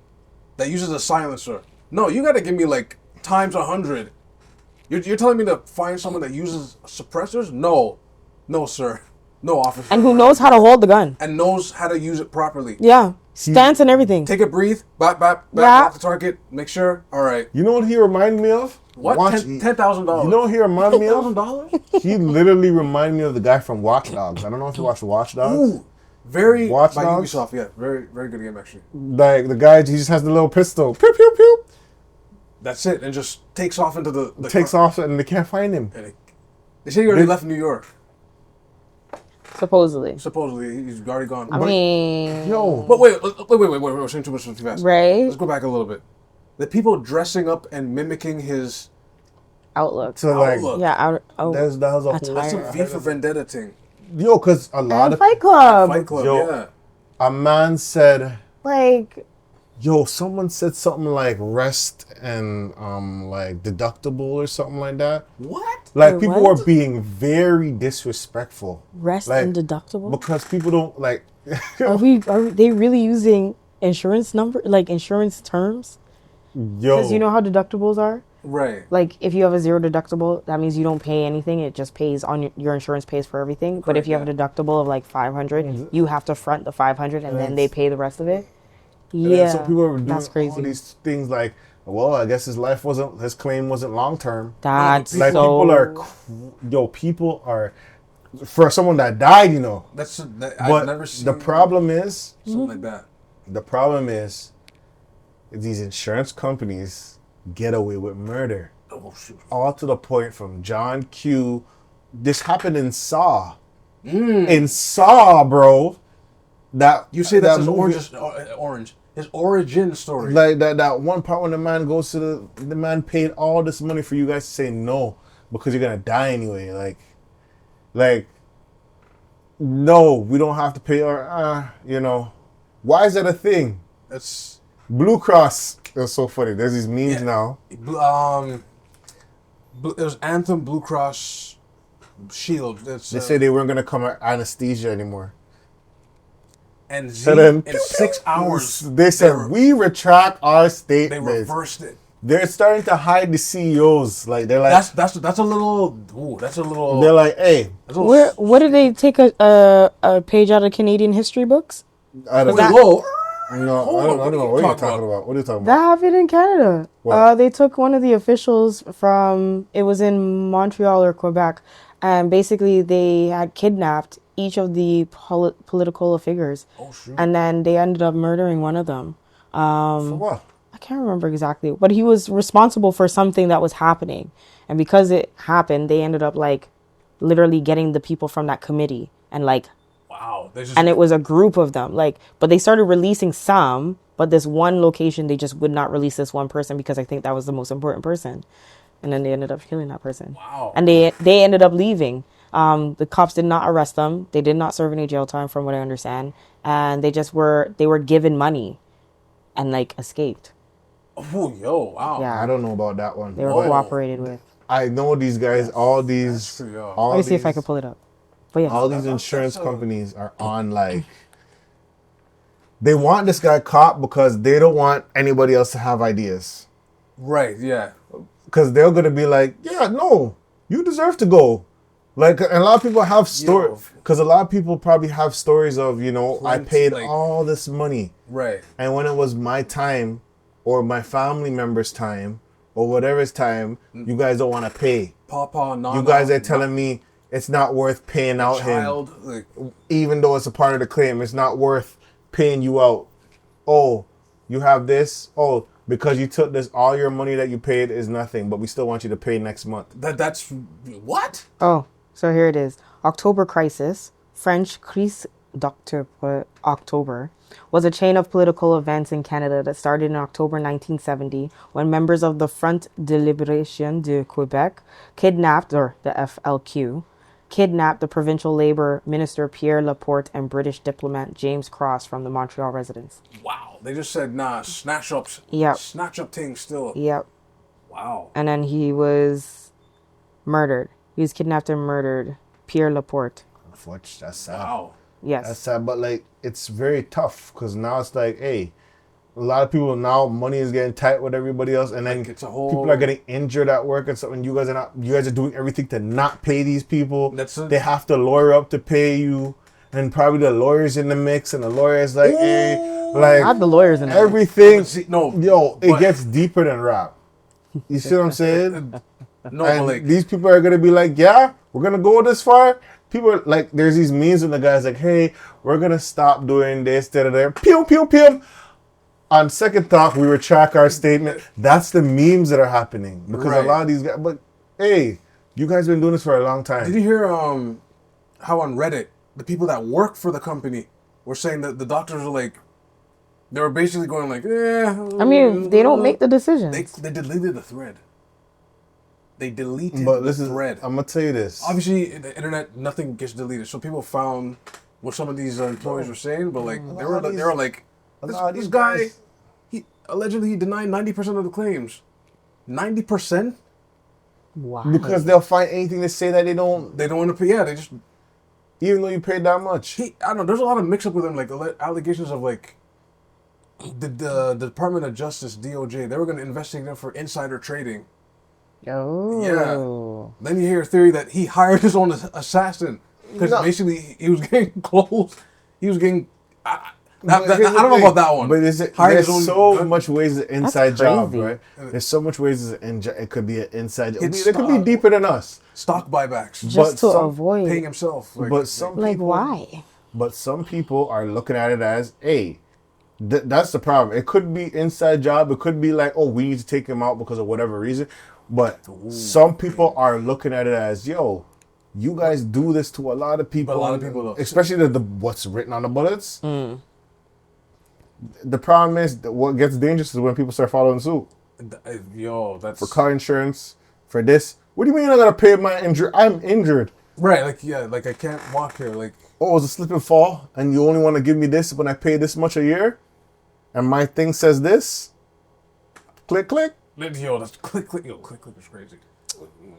that uses a silencer? No, you got to give me like times 100. You're telling me to find someone that uses suppressors? No, sir, no, officer. And who knows how to hold the gun and knows how to use it properly. Yeah, stance and everything. Take a breathe, back off the target. Make sure. All right. You know what he reminded me of? What? $10,000. You know what he reminded me of? $10,000? He literally reminded me of the guy from Watch Dogs. I don't know if you watched Watch Dogs. Ooh, very Watch by Dogs? Ubisoft. Yeah, very very good game actually. Like the guy, he just has the little pistol. Pew pew pew. That's it, and just takes off into the takes car. off, and they can't find him. And they say he already left New York. Supposedly. Supposedly, he's already gone. I mean, Yo, But wait, we're saying too much too fast. right? Let's go back a little bit. The people dressing up and mimicking his Outlook. so like, outlook. Yeah, that was that was a attire. whole. That's a V for Vendetta thing. Yo, because a lot And of Fight Club. Fight Club, Yo. yeah. a man said, Like, yo, someone said something like rest and like deductible or something like that. What? Like Wait, people what? were being very disrespectful. rest Like, and deductible. because people don't like. Are they really using insurance insurance terms? Yo, Because you know how deductibles are? Right. Like, if you have a zero deductible, that means you don't pay anything. It just pays on your insurance pays for everything. But if Correct, you have a deductible of like 500, you have to front the 500 and then they pay the rest of it. and Yeah, so people were doing that's all crazy. these things like, well, I guess his claim wasn't long term. That's Like so. people are, for someone that died, That's But I've never seen the problem is, something like that. these insurance companies get away with murder. Oh shoot. All to the point from John Q. This happened in Saw. In Saw, bro. That You say that's that his movie- orange. His origin story. Like that one part when the man goes to the man paid all this money for you guys to say no because you're gonna die anyway. Like no, we don't have to pay or why is that a thing? That's Blue Cross. It's so funny. There's these memes Yeah. now. it was Anthem, Blue Cross, Shield. That's, They say they weren't gonna come at anesthesia anymore. and Z And then in 6 hours they said re- we retract our they statement. reversed it. They're starting to hide the CEOs. Like they're like That's a little. Ooh, that's a little. they're like, hey, That's a little What did they take a page out of Canadian history books? I don't Wait, know. whoa. No, Hold I on, don't know. What are you talking about? What are you talking That about? happened in Canada. What? They took one of the officials from, it was in Montreal or Quebec, and basically they had kidnapped each of the political figures, Oh shoot. and then they ended up murdering one of them. For what? I can't remember exactly, but he was responsible for something that was happening, and because it happened, they ended up like literally getting the people from that committee and like. Wow. And it was a group of them, but they started releasing some, but this one location they just would not release this one person because I think that was the most important person, and then they ended up killing that person. Wow. And they ended up leaving. The cops did not arrest them. They did not serve any jail time, from what I understand, and they were given money, and like escaped. Oh yo. Wow. Yeah. I don't know about that one. They were But cooperated with. I know these guys. All these. That's true, yo. All Let me see if I these- can pull it up. But yeah, All these That's- insurance that's a- companies are on like. They want this guy caught because they don't want anybody else to have ideas. Right. Yeah. Because they're gonna be like, yeah, no, you deserve to go. Like, and a lot of people have stories. Because a lot of people probably have stories of, I Plenty, paid like- all this money, Right. and when it was my time, or my family member's time, or whatever's time, you guys don't want to pay. Papa. Nana. You guys are telling me it's not worth paying out child. Like, him, even though it's a part of the claim. It's not worth paying you out. Oh, you have this. Oh, because you took this, all your money that you paid is nothing, but we still want you to pay next month. that's what? oh, so here it is. October Crisis, French Crise d'Octobre, October, was a chain of political events in Canada that started in October 1970 when members of the Front de Libération de Québec the FLQ, kidnapped the provincial Labour Minister Pierre Laporte and British diplomat James Cross from the Montreal residence. Wow. They just said nah. Snatch up. Yep. Snatch up things still. Yep. Wow. And then he was murdered. He was kidnapped and murdered. Pierre Laporte. Unfortunately, that's sad. Wow. Yes. That's sad, but like it's very tough because now it's like, hey, a lot of people now money is getting tight with everybody else, and then Like, it's a whole- people are getting injured at work and stuff. And you guys are doing everything to not pay these people. They have to lawyer up to pay you, and probably the lawyers in the mix, and the lawyers like, hey, like Not the lawyers in there. everything. But see, no, yo, it but- gets deeper than rap. You see what I'm saying? No, And but like, these people are gonna be like, yeah, we're gonna go this far. People are like, there's these memes when the guy's like, hey, we're gonna stop doing this, da. Pew, pew, pew. On second thought, we retract our statement. That's the memes that are happening because Right. a lot of these guys. But hey, you guys been doing this for a long did time. you hear how on Reddit the people that work for the company were saying that the doctors are like, they were basically going like, I mean, they don't make the decisions. They deleted the thread. They deleted But the thread. I'm gonna tell you this. Obviously, the internet, nothing gets deleted. So people found what some of these employees were saying, but like they were like, this guy, he allegedly denied 90% of the claims. 90%? Wow. Because they'll find anything to say that they don't. They don't want to pay. Yeah, they just. Even though you paid that much. I don't know. There's a lot of mix up with him, like allegations of like. The Department of Justice, DOJ, they were going to investigate him for insider trading. Oh. Yeah. Then you hear a theory that he hired his own assassin because basically he was getting clothes. He was getting. I don't know about that one. But there's so much ways it's an inside job, right? There's so much ways it could be an inside job. It could be deeper than us. Stock buybacks. Just to avoid paying himself. But some like people, why? But some people are looking at it as, hey, that's the problem. It could be inside job. It could be like, oh, we need to take him out because of whatever reason. But some people are looking at it as, yo, you guys do this to a lot of people. But a lot of people, though. Especially the what's written on the bullets. The problem is that what gets dangerous is when people start following suit. Yo, that's for car insurance, for this. What do you mean I gotta pay my injury? I'm injured. Right, like I can't walk here. Like, oh, it was a slip and fall, and you only want to give me this when I pay this much a year, and my thing says this. Click, click. Yo, that's click. Yo, click is crazy.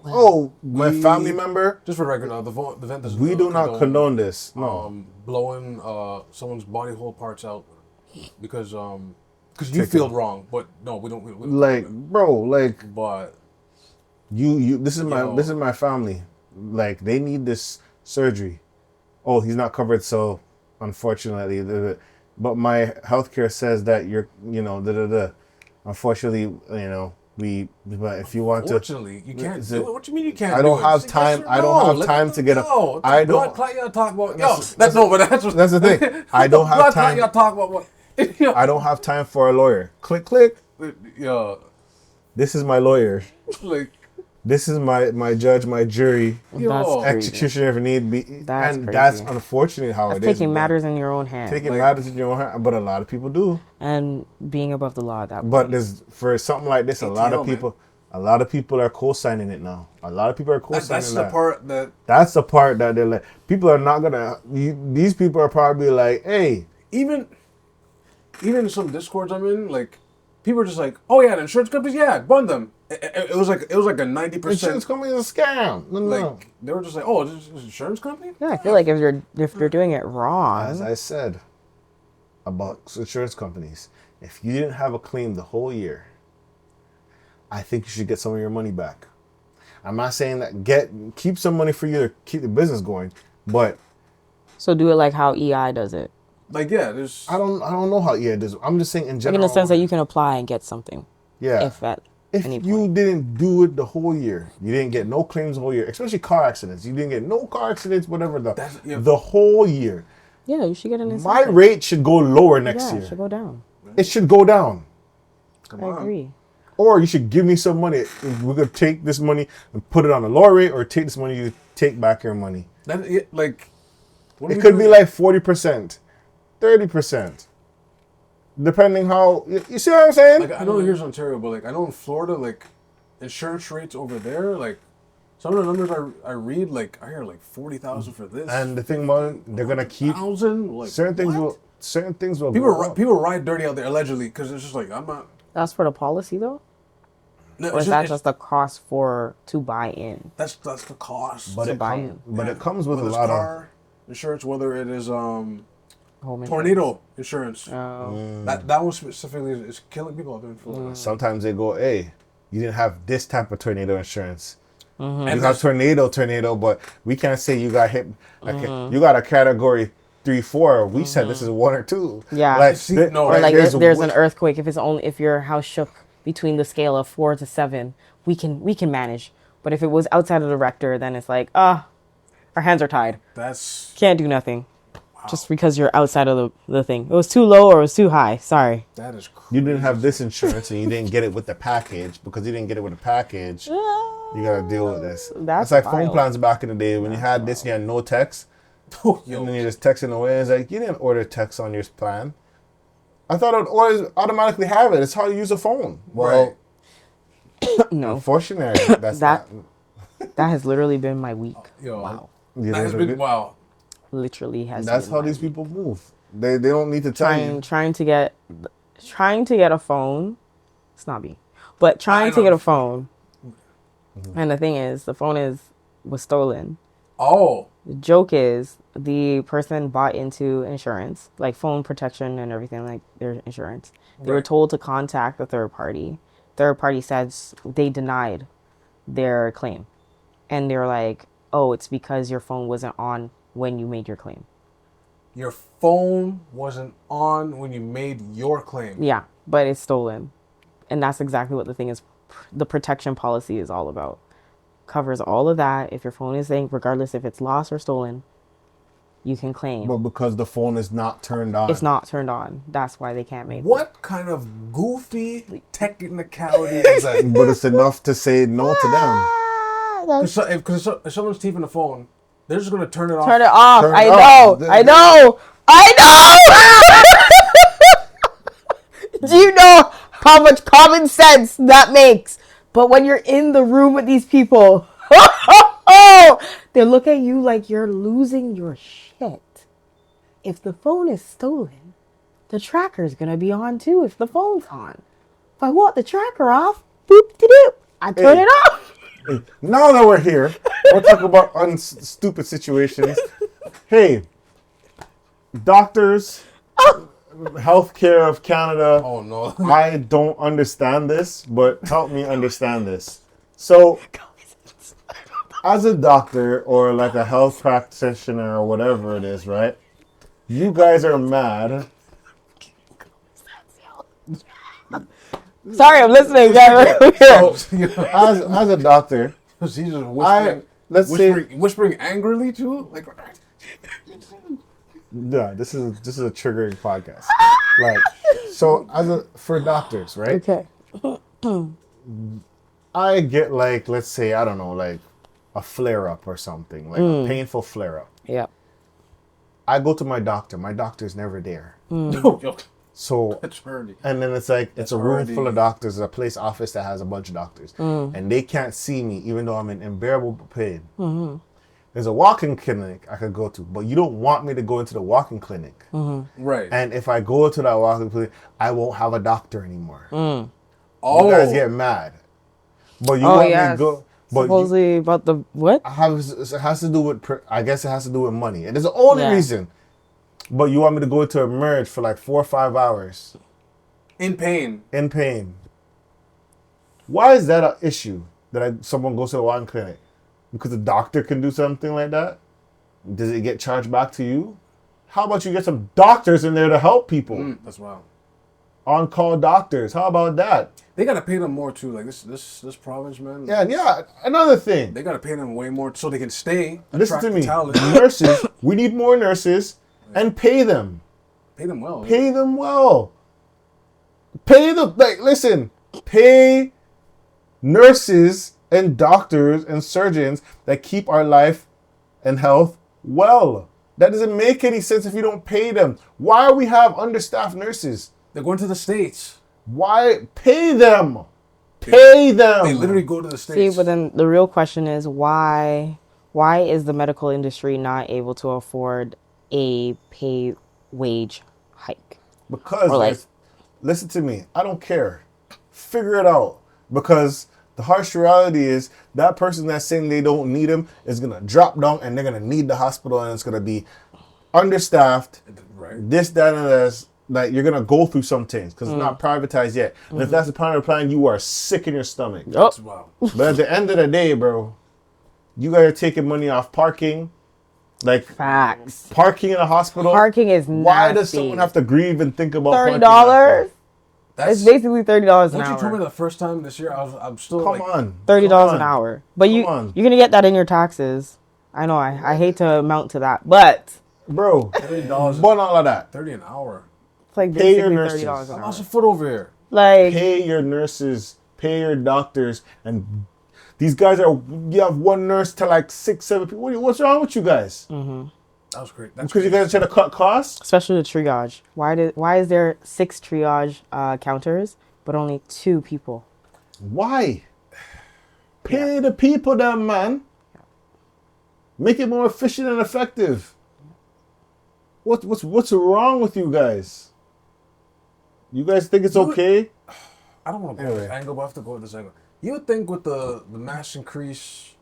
Oh, my family member. Just for the record, the vent does. We do not condone this. No, blowing someone's body hole parts out because you feel wrong, but no, we don't. But you. This is my family. Like, they need this surgery. Oh, he's not covered, so unfortunately, but my healthcare says that unfortunately, but if you want to, unfortunately, you can't do it. What do you mean you can't? I don't have time. I don't have time to get up. I don't. Clot y'all talk about. That's the thing. I don't have time. Y'all talk about what? I don't have time for a lawyer. Click, click. Yeah. This is my lawyer. Like. This is my judge, my jury, executioner if need be. That's unfortunately how it is. Taking matters in your own hands. Matters in your own hands, but a lot of people do. And being above the law at that point. But for something like this, a lot of people are co-signing it now. A lot of people are co-signing That's the part that they're like, people are not gonna. These people are probably like, hey, even in some discords I'm in, like, people are just like, oh yeah, the insurance companies, bund them. It was like a 90%. Insurance company is a scam. No. They were just like, oh, this is an insurance company? Yeah, I feel like if they're doing it wrong. As I said about insurance companies, if you didn't have a claim the whole year, I think you should get some of your money back. I'm not saying that keep some money for you to keep the business going, but so do it like how EI does it. Like, yeah, there's I don't know how EI does it. I'm just saying in general. Like, in the sense that you can apply and get something. Yeah. If you didn't do it the whole year, you didn't get no claims the whole year, especially car accidents. You didn't get no car accidents, whatever the whole year. Yeah, you should get an incentive. My rate should go lower next year. It should go down. It should go down. I agree. Or you should give me some money. We're going to take this money and put it on a lower rate, or take this money, you take back your money. It could be like 40%, 30%. Depending how, you see what I'm saying? Like, I know here's Ontario, but like, I know in Florida, like, insurance rates over there, like, some of the numbers I read, like, I hear like 40,000 for this. And the thing about it, they're gonna keep 1,000. Like, certain things will. People ride dirty out there allegedly because it's just like, I'm not. That's for the policy though. No, or is that just the cost to buy in? That's the cost. But it comes with a lot of insurance, whether it is tornado insurance. That one specifically is killing people out there in Florida. Sometimes they go, hey, you didn't have this type of tornado insurance. Mm-hmm. You have tornado, but we can't say you got hit. You got a category 3-4. We said this is 1 or 2. Yeah. There's an earthquake. If your house shook between the scale of 4 to 7, we can manage. But if it was outside of the Richter, then it's like, our hands are tied. Can't do nothing. Just because you're outside of the thing. It was too low or it was too high. Sorry. That is crazy. You didn't have this insurance and you didn't get it with the package. Because you didn't get it with the package, you got to deal with this. That's like wild. Phone plans back in the day. When you had this, you had no text. Oh, And then you're just texting away. It's like, you didn't order text on your plan. I thought it would always automatically have it. It's how you use a phone. Well, No, unfortunately, that's That- not. that has literally been my week. Yo, Wow, that has been wow. literally has. That's been how my these week. people move. They don't need to tell you. trying to get a phone. It's not me, but trying to know. get a phone. And the thing is, the phone was stolen. Oh, The joke is the person bought into insurance, like phone protection and everything, like their insurance. They were Right. told to contact the third party. Third party says they denied their claim. And they were like, oh, it's because your phone wasn't on when you made your claim. your phone wasn't on when you made your claim. Yeah, but it's stolen. And that's exactly what the thing is. The protection policy is all about. Covers all of that. If your phone is saying, regardless if it's lost or stolen, you can claim. But because the phone is not turned on. It's not turned on. That's why they can't make What kind of goofy technicality is that? But it's enough to say no to them. Because if someone's taping the phone, they're just gonna turn it off. Turn it off. Turn I it know. off. I know. Do you know how much common sense that makes? But when you're in the room with these people, they look at you like you're losing your shit. If the phone is stolen, the tracker's gonna be on too if the phone's on. If I want the tracker off, boop de doop, I turn it off. Now that we're here, we'll talk about stupid situations. Hey, doctors, healthcare of Canada. Oh no. I don't understand this, but help me understand this. So, as a doctor or like a health practitioner or whatever it is, right? You guys are mad. Sorry, I'm listening. As a doctor, He's just whispering, whispering angrily too. Like, yeah, this is a triggering podcast. Like, so for doctors, right? Okay. I get like, let's say, I don't know, like a flare up or something, like a painful flare up. Yep. I go to my doctor. My doctor's never there. yo, So, that's early. and then it's like, it's a room already- full of doctors, a place office that has a bunch of doctors. And they can't see me, even though I'm in unbearable pain. There's a walk-in clinic I could go to, but you don't want me to go into the walk-in clinic. Right. And if I go to that walk-in clinic, I won't have a doctor anymore. Oh, You guys get mad. But you want me to go... But Supposedly about the what? it has to do with, I guess it has to do with money. And it's the only reason. But you want me to go to Emerge for like 4 or 5 hours. in pain. In pain. Why is that an issue that someone goes to the walk-in clinic? Because the doctor can do something like that? Does it get charged back to you? How about you get some doctors in there to help people? That's wild. On-call doctors. How about that? They gotta pay them more too. Like this province, man. Yeah. Another thing. They gotta pay them way more so they can stay. Listen to attract me. talent. Nurses. We need more nurses. And pay them. Pay them well. Pay them well. Pay them, like, listen, pay nurses and doctors and surgeons that keep our life and health well. That doesn't make any sense if you don't pay them. Why do we have understaffed nurses? They're going to the States. Why? Pay them. Pay them. They literally go to the See, States. but then the real question is why is the medical industry not able to afford a pay wage hike? Because, Or like- listen to me, I don't care. Figure it out. Because the harsh reality is that person that's saying they don't need him is going to drop down and they're going to need the hospital and it's going to be understaffed. Right. This, that, and this. Like, you're going to go through some things because it's not privatized yet. And if that's the part of the plan, you are sick in your stomach. That's wild. But at the end of the day, bro, you guys are taking money off parking. Like, Facts. parking in a hospital. Parking is Why does nasty. someone have to grieve and think about parking in a $30? hospital? That's It's basically $30 an Once you told me hour. the first time this year, I'm still Come like, on. $30 Come an on. hour. But you're on. gonna get that in your taxes. I know. I hate to amount to that, but Bro, $30. burn all of that. 30 an hour. it's like Pay your basically nurses. $30 an I hour. lost a foot over here. Like Pay your nurses, pay your doctors, and these guys you have one nurse to like 6, 7 people. What's wrong with you guys? That was great. That's Because you guys try to cut costs? Especially the triage. Why is there 6 triage counters, but only 2 people? Why? Pay the people then, man. Make it more efficient and effective. What's wrong with you guys? You guys think it's okay? I don't want to go with this angle, but I have to go with this angle. You would think with the mass increase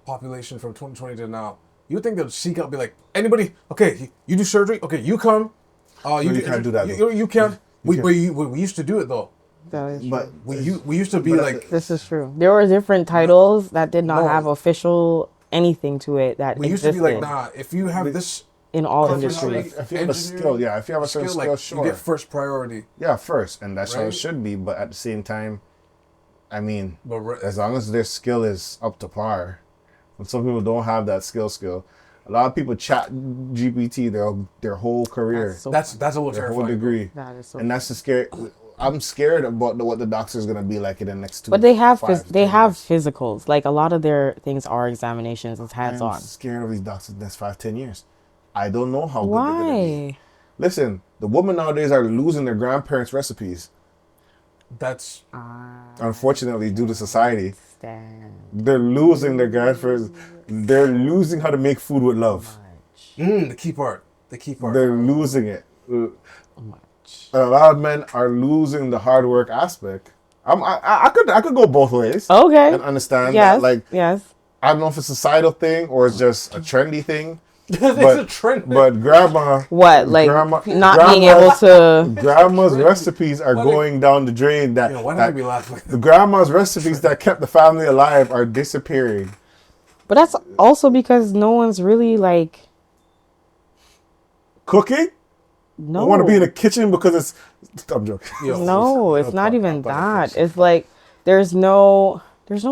population from 2020 to now, you would think they'd seek out, be like, anybody, okay, you do surgery, okay, you come. You can't do that. You can't. We used to do it though. That is But true. We used to be like. This is true. There were different titles that did not have official anything to it that We used existed to be like, nah, if you have this. in all Professional- industries. if you have a skill, if you have a certain skill, sure. You get first priority. Yeah, first, and that's how it Right? should be. But at the same time, I mean, But as long as their skill is up to par, and some people don't have that skill. A lot of people chat GPT their whole career, That's a little their terrifying. whole degree, That is so. and that's the scary. I'm scared about what the doctor is gonna be like in the next 2. But they have 5 to they 10 have years. physicals. Like a lot of their things are examinations. It's hands I'm on. scared of these doctors in the next 5-10 years. I don't know how good they're gonna be. Why? Listen, the women nowadays are losing their grandparents' recipes. That's Unfortunately, due to society, Stand they're losing their grandparents. They're losing how to make food with love. the key part. The key part. They're losing it. A lot of men are losing the hard work aspect. I could go both ways. Okay. And understand Yes. that, like, yes. I don't know if it's a societal thing or it's just a trendy thing. It's But, a trend. but grandma, What? Like grandma- not being able to. grandma's recipes are Why going down the drain. That, Yo, why that did we laugh like the grandma's recipes that kept the family alive are disappearing. But that's also because no one's really like. Cooking? No. I want to be in the kitchen because it's. I'm joking. Yo, No, it's not even that. It's like there's no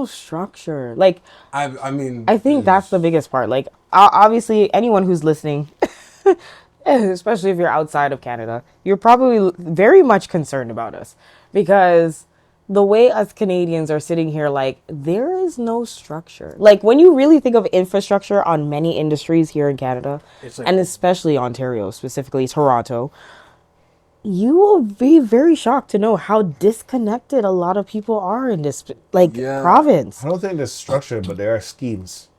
structure. Like I mean, I think that's the biggest part. Like obviously anyone who's listening, especially if you're outside of Canada, you're probably very much concerned about us because the way us Canadians are sitting here, like there is no structure. Like when you really think of infrastructure on many industries here in Canada, It's like- and especially Ontario, specifically Toronto, you will be very shocked to know how disconnected a lot of people are in this Yeah. province. I don't think there's structure, but there are schemes.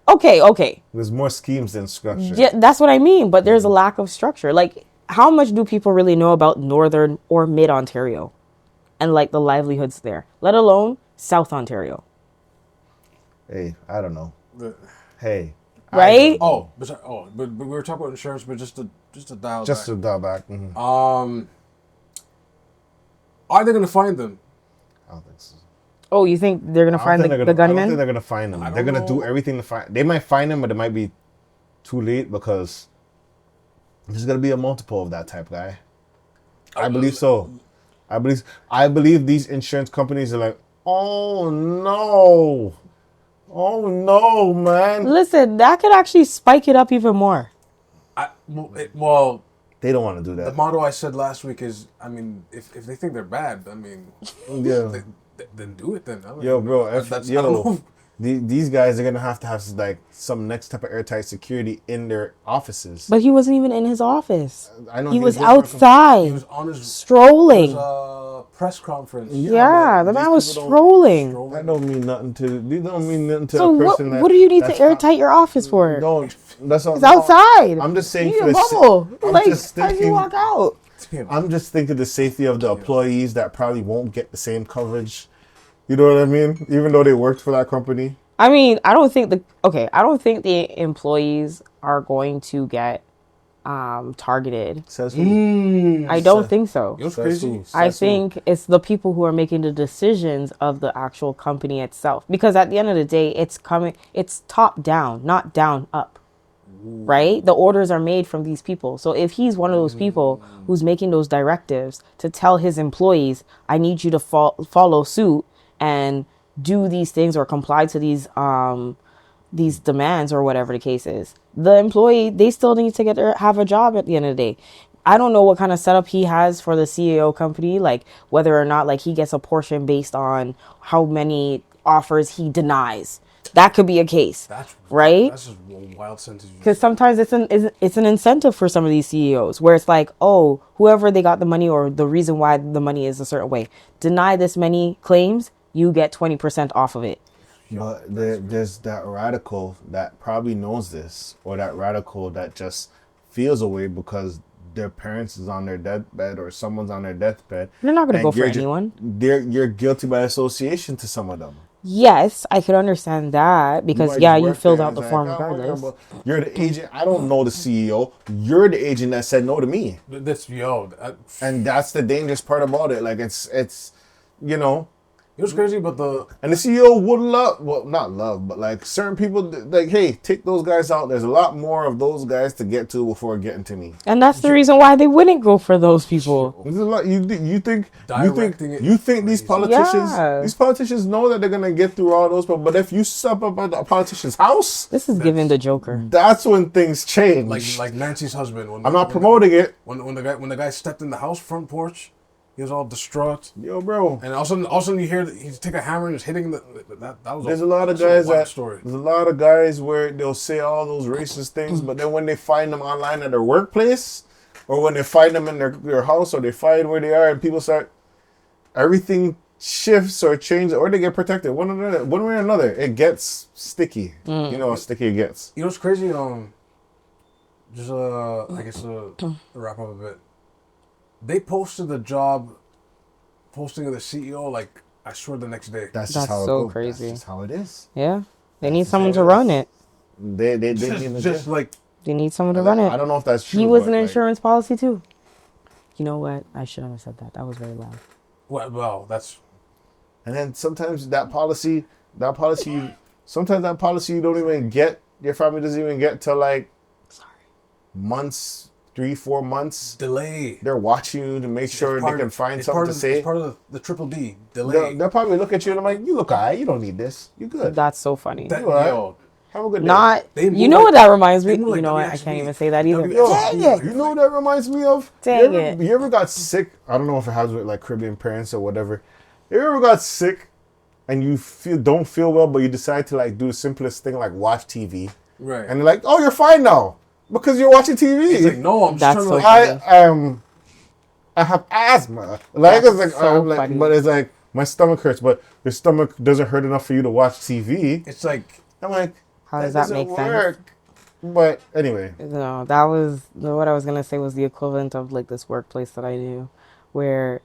Okay. There's more schemes than structure. Yeah, that's what I mean. But there's a lack of structure. Like, how much do people really know about Northern or Mid Ontario and like the livelihoods there, let alone South Ontario? Hey, I don't know. Hey. Right? But we were talking about insurance, but just to dial Just back. to dial back. Mhm. Are they gonna find them? I don't think so. Oh, you think they're gonna I don't find think the I don't think gunman? they're gonna find them. I They're don't gonna do know. everything to find. They might find them, but it might be too late because there's gonna be a multiple of that type guy. I believe so. I believe these insurance companies are like, oh no, man. Listen, that could actually spike it up even more. Well, They don't want to do the that. motto I said last week is, I mean, if they think they're bad, I mean, Yeah. then do it then. I mean, Yo, bro, I don't yo, know. these guys are gonna have like some next type of airtight security in their offices. But he wasn't even in his office. I know He was working from- outside, He was on his strolling. press conference. Yeah, the these man was people don't- strolling. That don't mean nothing to. These don't mean nothing to So a what? person that. What do you need to that's airtight your office for? Don't. That's all. It's outside. I'm just saying You for need a the bubble. I'm Like, just how do you thinking- walk out? I'm just thinking the safety of the employees that probably won't get the same coverage. You know what I mean? Even though they worked for that company. I mean, I don't think the employees are going to get targeted. Says who? I don't think so. It was Says crazy. who? I Says who? think it's the people who are making the decisions of the actual company itself. Because at the end of the day, it's top down, not down up. Right? The orders are made from these people. So if he's one of those people who's making those directives to tell his employees, I need you to follow suit and do these things or comply to these demands or whatever the case is, the employee, they still need to have a job at the end of the day. I don't know what kind of setup he has for the CEO company, like whether or not like he gets a portion based on how many offers he denies. that could be a case, right? That's just a wild sentence. Because sometimes it's an incentive for some of these CEOs where it's like, oh, whoever they got the money or the reason why the money is a certain way, deny this many claims, you get 20% off of it. But there's that radical that probably knows this, or that radical that just feels away because their parents is on their deathbed or someone's on their deathbed. They're not going to and go for you're anyone. You're guilty by association to some of them. Yes, I could understand that because, you filled out the form regardless. You're the agent. I don't know the CEO. You're the agent that said no to me. And that's the dangerous part about it. Like, it's you know. It was crazy, but and the CEO would not love, but like certain people, like, hey, take those guys out. There's a lot more of those guys to get to before getting to me. And that's the reason why they wouldn't go for those people. There's a lot. You think these politicians know that they're gonna get through all those people. But if you step up at a politician's house, this is giving the Joker. That's when things change. Like Nancy's husband. I'm not promoting it. When the guy stepped in the house front porch. He was all distraught. Yo, bro. And all of a sudden you hear he's take a hammer and he's hitting that was There's a lot of guys there's a lot of guys where they'll say all those racist things, but then when they find them online at their workplace, or when they find them in their house, or they find where they are, and people start, everything shifts or changes, or they get protected. One way or another, it gets sticky. You know how sticky it gets. You know what's crazy? Just I guess to wrap up a bit. They posted the job posting of the CEO, like, I swear, the next day. That's just how so it goes. crazy. That's just how it is. Yeah. They need someone to run it. They need someone to run it. I don't know if that's true. He was an insurance policy too. You know what? I shouldn't have said that. That was very loud. Well, that's... And then sometimes that policy sometimes that policy you don't even get, your family doesn't even get till like months, 3-4 months. Delay. They're watching you to make sure they can find something to say. It's part of the triple D. Delay. They'll probably look at you and I'm like, you look alright, you don't need this. You good. That's so funny. Have a good day. You know what that reminds me? You know what? I can't even say that either. Dang it. You know what that reminds me of? Dang You ever got sick? I don't know if it has with like Caribbean parents or whatever. You ever got sick and you don't feel well, but you decide to like do the simplest thing, like watch TV. Right. And they're like, oh, you're fine now. Because you're watching TV. It's like, no, I'm just trying to I have asthma. Like, it's like, so funny. But it's like, my stomach hurts, but your stomach doesn't hurt enough for you to watch TV. It's like, I'm like, how does that make sense? But anyway. No, that was, what I was going to say was the equivalent of like this workplace that I do, where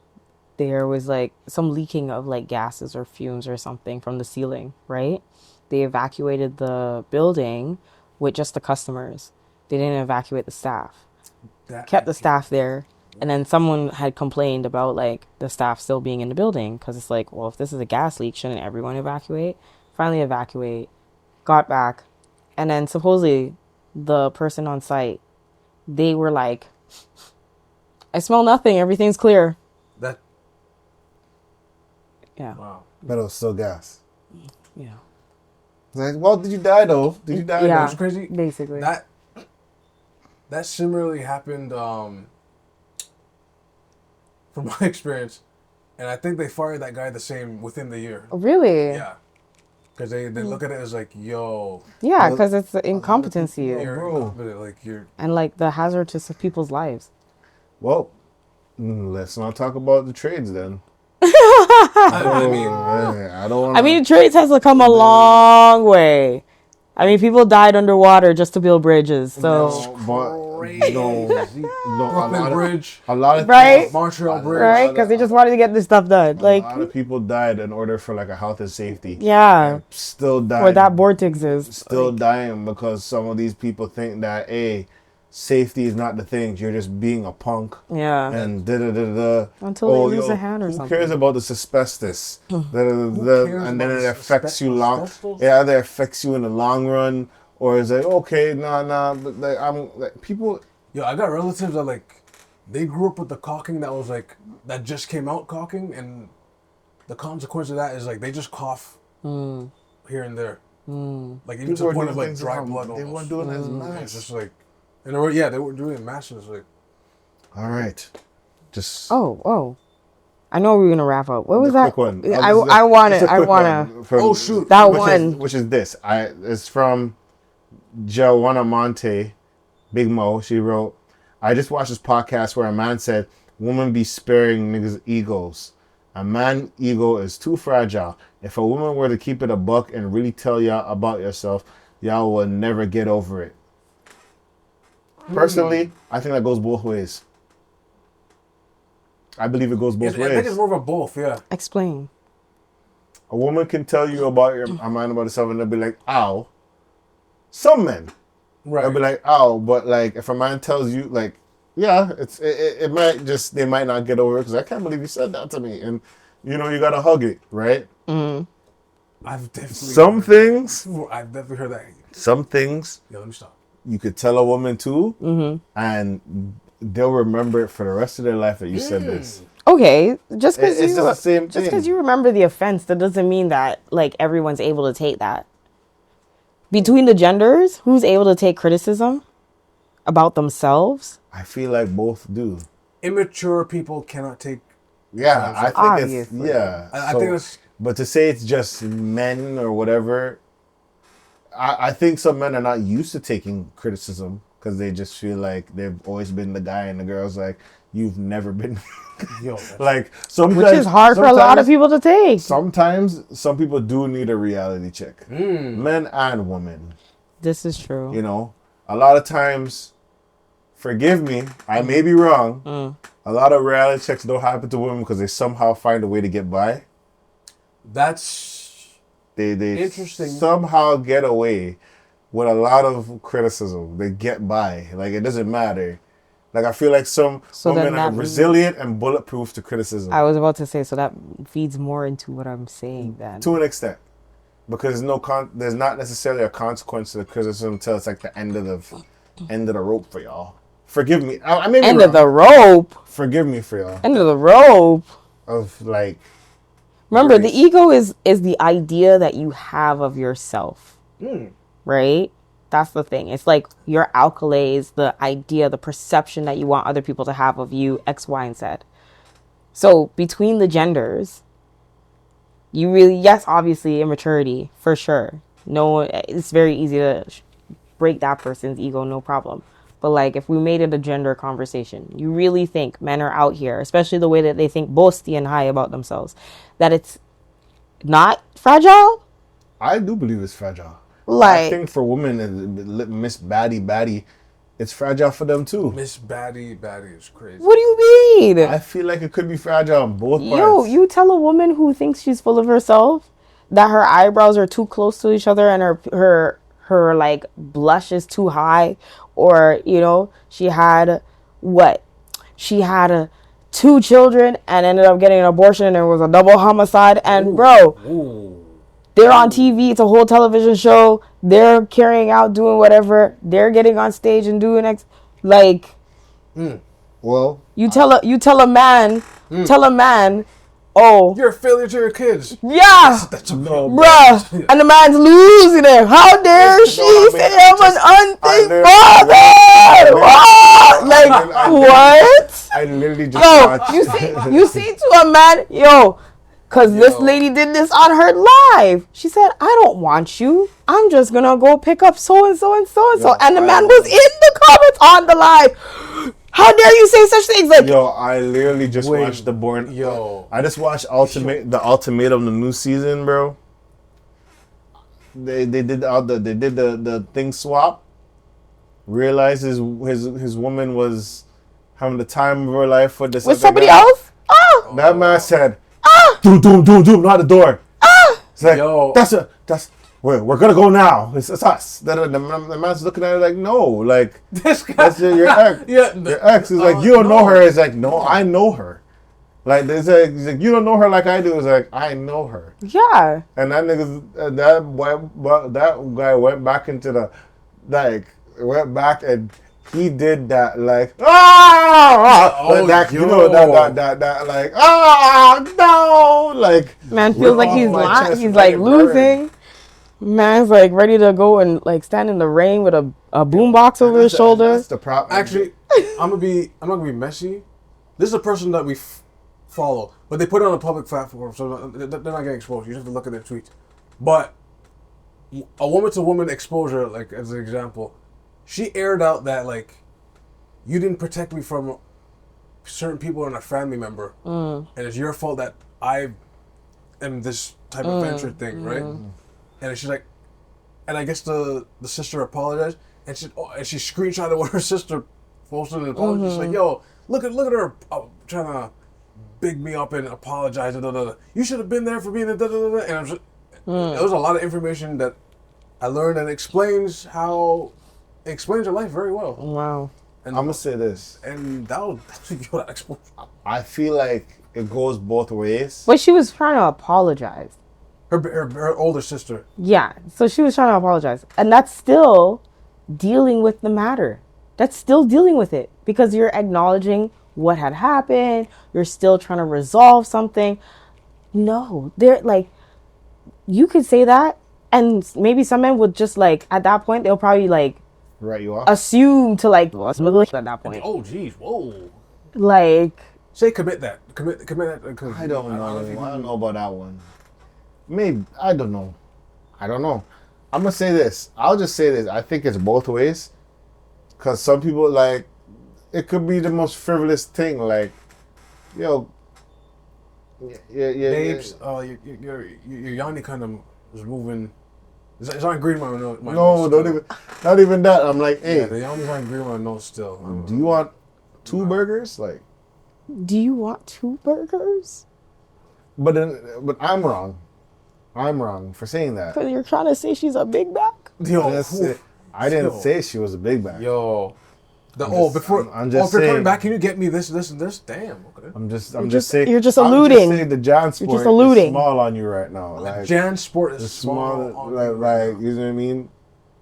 there was like some leaking of like gases or fumes or something from the ceiling, right? They evacuated the building with just the customers. They didn't evacuate the staff. Kept the staff there. And then someone had complained about like the staff still being in the building because it's like, well, if this is a gas leak, shouldn't everyone evacuate? Finally evacuate, got back. And then supposedly the person on site, they were like, I smell nothing. Everything's clear. Yeah. Wow. But it was still gas. Yeah. Like, well, did you die though? Did you die? Yeah. It's crazy. Basically. That similarly happened from my experience, and I think they fired that guy within the year. Really? Yeah, because they look at it as like, yo. Yeah, because it's incompetency. You're incompetent, like you're. And like the hazard to people's lives. Well, let's not talk about the trades then. I mean, trades has come a long way. I mean, people died underwater just to build bridges. So, Brooklyn Bridge, a lot of right, Montreal Bridge, right, because they just wanted to get this stuff done. Like, a lot of people died in order for like a health and safety. Yeah, still dying. For that board to exist. Still dying because some of these people think that safety is not the thing. You're just being a punk. Yeah. And da. Until they lose a hand or something. Who cares about this asbestos? And then it affects you It either affects you in the long run, or it's like, okay, nah. But like, I'm like people. Yo, I got relatives that like, they grew up with the caulking that was like, that just came out caulking, and the consequence of that is like they just cough here and there. Like even to the point of like dry blood. They weren't doing as much. It's just like. And they were doing it massive. Like, all right, just. Oh. I know we're gonna wrap up. What was The that? quick one. I want It's it. a I quick wanna. one from- Oh, shoot. That which one. which is this. It's from Joanna Monte, Big Mo. She wrote, I just watched this podcast where a man said, women be sparing niggas' egos. A man ego is too fragile. If a woman were to keep it a buck and really tell y'all about yourself, y'all will never get over it. Personally, I think that goes both ways. I believe it goes both I think it's ways. more of a both, yeah. Explain. A woman can tell you about a man about herself and they'll be like, ow. Some men. Right. They'll be like, ow. But like, if a man tells you, like, yeah, it might just, they might not get over it because I can't believe you said that to me. And, you know, you got to hug it, right? I've definitely Some things, I've definitely heard that. some things Yeah, let me stop. you could tell a woman too, and they'll remember it for the rest of their life that you said this. Okay, just because It's you just the same just thing. because you remember the offense, that doesn't mean that like everyone's able to take that. Between the genders, who's able to take criticism about themselves? I feel like both do. Immature people cannot take. Yeah, I think Obviously. it's, yeah. I So- think it's. But to say it's just men or whatever, I think some men are not used to taking criticism because they just feel like they've always been the guy, and the girl's like, you've never been. Yo, Like, sometimes, Which is hard for a lot of people to take. Sometimes some people do need a reality check, men and women. This is true. You know, a lot of times, forgive me, I may be wrong. A lot of reality checks don't happen to women because they somehow find a way to get by. that's They interesting. somehow get away with a lot of criticism. They get by. Like, it doesn't matter. Like, I feel like some So then women are that means- resilient and bulletproof to criticism. I was about to say, so that feeds more into what I'm saying then. To an extent. Because there's not necessarily a consequence to the criticism until it's like the end of the rope for y'all. Forgive me. I may be End wrong. of the rope. Forgive me for y'all. End of the rope. Of like, Remember, grace. the ego is the idea that you have of yourself, right? That's the thing. It's like your accolades, the idea, the perception that you want other people to have of you, X, Y, and Z. So between the genders, you really, yes, obviously immaturity, for sure. No, it's very easy to break that person's ego, no problem. But like, if we made it a gender conversation, you really think men are out here, especially the way that they think boasty and high about themselves, that it's not fragile? I do believe it's fragile. I Like, think for women, Miss Baddie, it's fragile for them too. Miss Baddie is crazy. what do you mean? I feel like it could be fragile on both parts. Yo, you tell a woman who thinks she's full of herself that her eyebrows are too close to each other and her like blush is too high, or you know, she had 2 children and ended up getting an abortion and it was a double homicide, and they're on TV, it's a whole television show, they're carrying out, doing whatever, they're getting on stage and doing like, Well, you tell a man, oh You're a failure to your kids. yeah, no, bruh, and the man's losing it. How dare she say I'm an unfit father? Like, what? I literally just Yo, watched. you see to a man, cause this lady did this on her live. She said, I don't want you. I'm just gonna go pick up so and so and so and so. And the man was in the comments on the live. How dare you say such things? Like, Yo, I literally just watched the Born. Yo. I just watched the Ultimatum, the new season, bro. They did the thing swap. Realized his woman was having the time of her life with this with other somebody guy. else? Oh, That man said, doom, not the door. It's like, Yo. we're gonna go now. It's us. The man's looking at her like, no, like, This guy. that's your ex. Yeah, Your ex is like, you don't know her. It's like, no, I know her. Like, he's like, you don't know her like I do. It's like, I know her. yeah. And that nigga, that guy went back into the, like, went back and he did that, like, that, you know, that, like, no, like, Man feels like he's he's like losing. Man's like ready to go and like stand in the rain with a boombox over his shoulder. That's the problem. Actually, I'm not gonna be messy. This is a person that follow, but they put it on a public platform, so they're not getting exposed. You just have to look at their tweets. But a woman-to-woman exposure, like as an example, she aired out that like you didn't protect me from certain people and a family member, and it's your fault that I am this type of venture thing, right? And she's like, and I guess the sister apologized, and she screenshotted what her sister posted an apology. She's like, yo, look at her trying to big me up and apologize and you should have been there for me and and it was a lot of information that I learned and explains your life very well. Wow. And I'm gonna say this, and that exposure. I feel like it goes both ways. But she was trying to apologize. Her older sister. Yeah, so she was trying to apologize. And that's still dealing with the matter. That's still dealing with it because you're acknowledging what had happened. You're still trying to resolve something. No, they're like, you could say that, and maybe some men would just like, at that point, they'll probably like, Right, you are. assume to like, at that point. Oh, geez, whoa. Like, Say commit that. Commit that. 'Cause I don't know. I don't know about that one. Maybe I don't know. I'm gonna say this. I'll just say this. I think it's both ways. Cause some people like it could be the most frivolous thing. Like, yo, yeah. Babes, your Yanni kind of is moving. It's not green my nose. No, not even that. I'm like, hey, Yeah, the Yanni's on green my nose still. do you want 2 burgers? Like, do you want 2 burgers? but I'm wrong. I'm wrong for saying that. Because you're trying to say she's a big back? Yo, I didn't say she was a big bag. Yo. I'm just if you're coming saying. back, can you get me this, and this? Damn, okay. I'm just saying. You're just I'm alluding. just saying the Jan Sport just alluding. is small on you right now. Like, Jan Sport is it's small. small, like you know what I mean.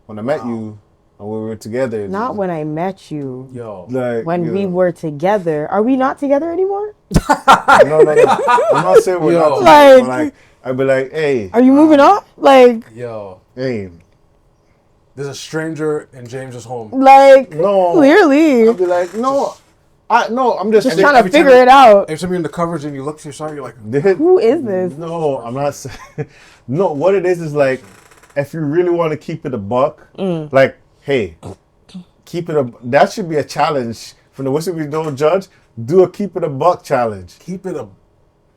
When I met you, and we were together. Not when I met you. Yo. Like When you we know. were together. Are we not together anymore? No. I'm not saying we're Yo. not. Like- But like, I'd be like, hey, Are you moving on? Like, Yo. hey, There's a stranger in James's home. no. clearly. I'd be like, no, I'm just Just trying to every time figure it out. Every time you're in the coverage and you look to your side, you're like, Who is this? No, I'm not saying. No, what it is like, if you really want to keep it a buck, like, hey, keep it a. That should be a challenge from the Whistle We Don't Judge. Do a keep it a buck challenge, keep it a.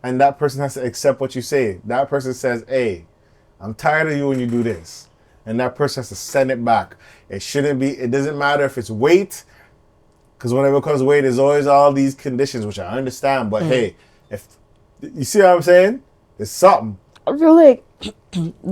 and that person has to accept what you say. That person says, "Hey, I'm tired of you when you do this," and that person has to send it back. It shouldn't be. It doesn't matter if it's weight, because whenever it comes weight, there's always all these conditions, which I understand. But hey, if you see what I'm saying, it's something. I feel like,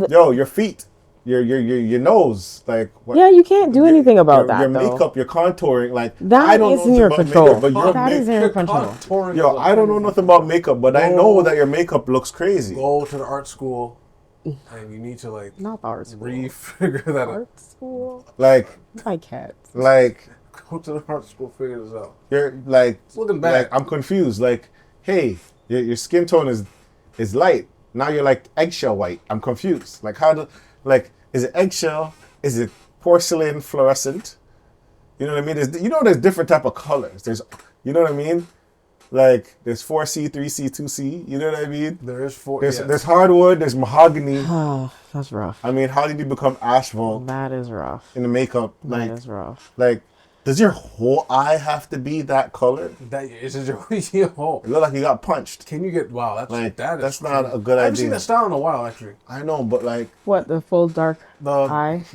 Yo, your feet, your nose, like what, yeah, you can't do anything about that, Your though. makeup, your contouring, like That I don't is know in nothing your about control. makeup, but your That is in your control. Contouring Yo, is I don't know nothing about makeup, but I know that your makeup looks crazy. Go to the art school, and you need to like Not the art school. re-figure that out. Art school? Like, My cat. Go to the art school, figure this out. you're like, It's looking bad. like I'm confused. Like, hey, your skin tone is light. Now you're like eggshell white. I'm confused. Like is it eggshell? Is it porcelain fluorescent? You know what I mean? There's different type of colors. You know what I mean? Like there's 4C, 3C, 2C. You know what I mean? There is four. There's hardwood. There's mahogany. Oh, that's rough. I mean, how did you become asphalt That is rough. in the makeup? That is rough. Like, does your whole eye have to be that color? That is your home. It look like you got punched. Can you get Like, that is that's not crazy. a good I haven't seen idea. that style in a while, actually. I know, but like, What, the full dark The eye?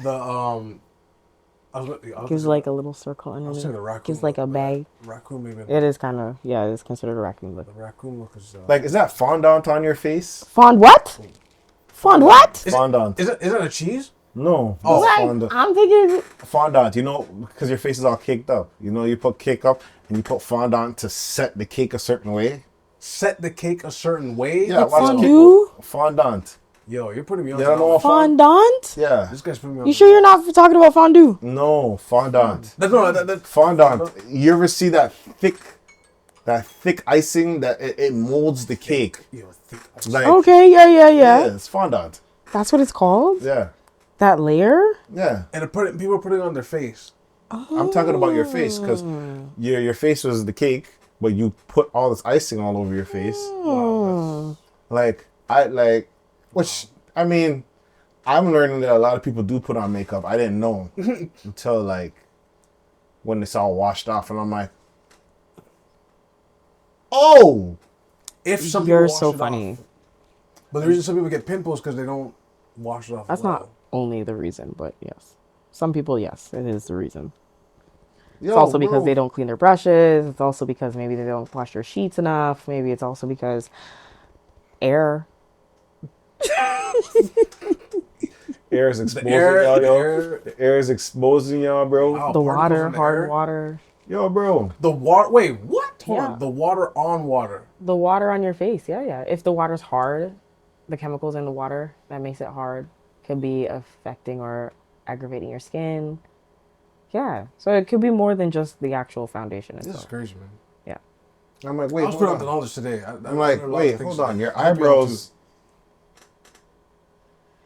I was Gives like a little circle saying underneath. the raccoon Gives like a look, bag. raccoon maybe. It is kind of, yeah, it's considered a raccoon look. The raccoon look is. like, is that fondant on your face? Fond what? Fond what? Fondant. Is that a cheese? No. Oh. that's Like, fondant. I'm thinking, Fondant, you know, because your face is all caked up. You know, you put cake up and you put fondant to set the cake a certain way. Set the cake a certain way. Yeah, watch fondue? cake. Fondant. Yo, you're putting me on. You don't know what fondant? Yeah. This guy's putting me on. You sure you're not talking about fondue? No, fondant. That Fondant. You ever see that thick icing that it molds the cake? Yo, thick. Like, Okay, yeah. yeah, it's fondant. That's what it's called? Yeah. That layer? Yeah. And people are putting it on their face. I'm talking about your face because your face was the cake, but you put all this icing all over your face. Hmm. Which I mean, I'm learning that a lot of people do put on makeup. I didn't know until like when it's all washed off, and I'm like, oh, If some You're people wash so it funny. off. But the reason some people get pimples because they don't wash it off. That's well. not only the reason, but yes. Some people, yes, it is the reason. yo, It's also because bro. they don't clean their brushes. It's also because maybe they don't wash their sheets enough. Maybe it's also because air. Air is exposing air- y'all, the yo. air- The air is exposing y'all, bro. Wow, The particles water, in the hard air? water. Yo, bro. The water. Wait, what? Hold Yeah. on. The water on water. The water on your face, yeah. If the water's hard, the chemicals in the water that makes it hard could be affecting or aggravating your skin. Yeah, so it could be more than just the actual foundation This is itself. crazy, man. Yeah. I'm like, I wait, was hold putting out the on. knowledge today. I'm like, wait, hold on. Your eyebrows.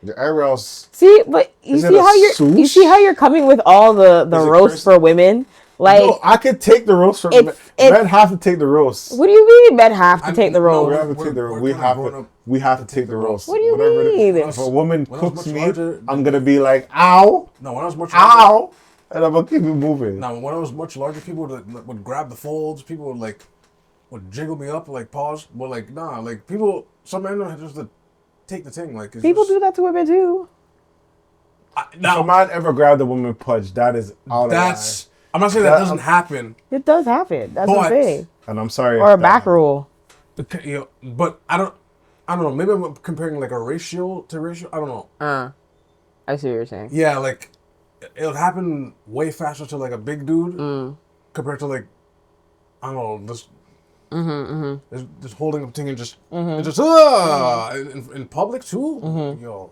Your eyebrows. See, but you Is it see a how you swoosh? see how you're coming with all the Is it roast cursed? for women. Like, No, I could take the roast from It's- men. Have to take the roast. what do you mean men have to take the no, roast? We have to We're- take the we're we kinda have grown to up we have to take the roast. What do you Whatever mean? If a woman When I was cooks much me, larger, I'm gonna be like, ow, No, when I was much larger, ow, and I'm gonna keep it moving. now when I was much larger, people would grab the folds. People would jiggle me up, like pause. But like nah, like people. Some men don't just take the thing. Like it's People just, do that to women too. If a man ever grabbed a woman punch, that is out of That's. line. I'm not saying that doesn't happen. It does happen. That's what I'm But- saying. And I'm sorry. Or if a back that- rule. But I don't know. Maybe I'm comparing like a ratio to ratio. I don't know. I see what you're saying. Yeah, like it'll happen way faster to like a big dude compared to like I don't know just holding up thing and just in public too. Yo,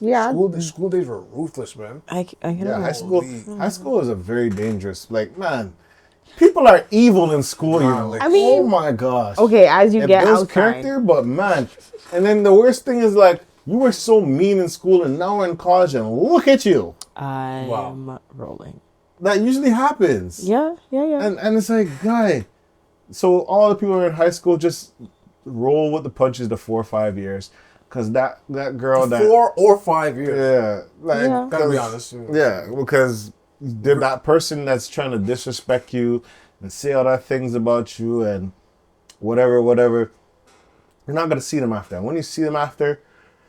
Yeah. school days were ruthless, man. I can Yeah, imagine. high school is a very dangerous. Like, man, people are evil in school. You know, like- I mean- oh my gosh. Okay, as you It get builds outside. character, but man, and then the worst thing is like you were so mean in school, and now we're in college, and look at you. I'm rolling. That usually happens. Yeah. And it's like, guy. So all the people who are in high school just roll with the punches the 4 or 5 years, because that girl that 4 or 5 years. yeah, like Yeah. Gotta be 'cause- honest. Yeah, because they're that person that's trying to disrespect you and say all that things about you and whatever. You're not gonna see them after. And when you see them after,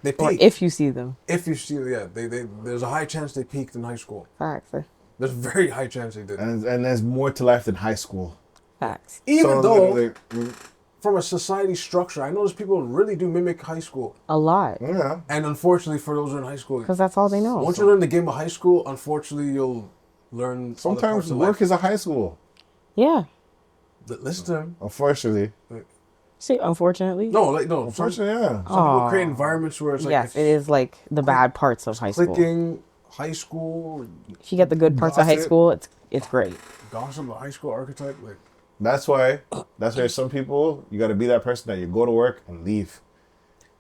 They Or peaked. if you see them. If you see, yeah, they there's a high chance they peaked in high school. Facts. There's a very high chance they did. and there's more to life than high school. Facts. Even So, though, like, from a society structure, I notice people really do mimic high school. A lot. yeah, And unfortunately, for those who are in high school, Because that's all they know. once you learn the game of high school, unfortunately, you'll learn. other sometimes parts of work life. is a high school. Yeah. Listen to him. Unfortunately, See, unfortunately. No, like no. Some unfortunately, yeah. people create environments where it's like Yes, it's it is like the bad parts of high school. clicking, high school, If you get the good parts of high Gossip. school, it's great. gossip, the high school archetype. Like That's why some people you got to be that person that you go to work and leave.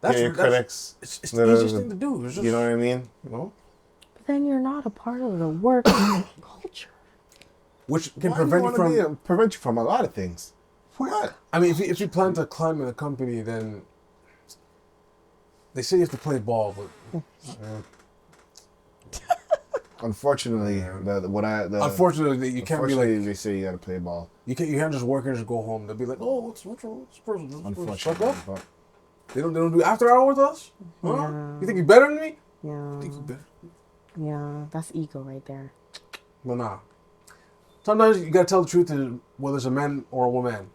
that's Hear your critics. It's the easiest thing to do. It's just, You know what I mean? you know, But then you're not a part of the work culture. which can Why do prevent you from. prevent you from a lot of things. What? I mean, if you plan to climb in a company, then they say you have to play ball, but Unfortunately, unfortunately, you can't be unfortunately, like they say you got to play ball. you can't just work and just go home. They'll be like, oh, what's wrong? This person, fuck Unfortunately, up. but They don't do after hour with us. Huh? Yeah. You think you're better than me? Yeah. You think you're better? Yeah. That's ego right there. Well, nah. Sometimes you gotta tell the truth to whether it's a man or a woman.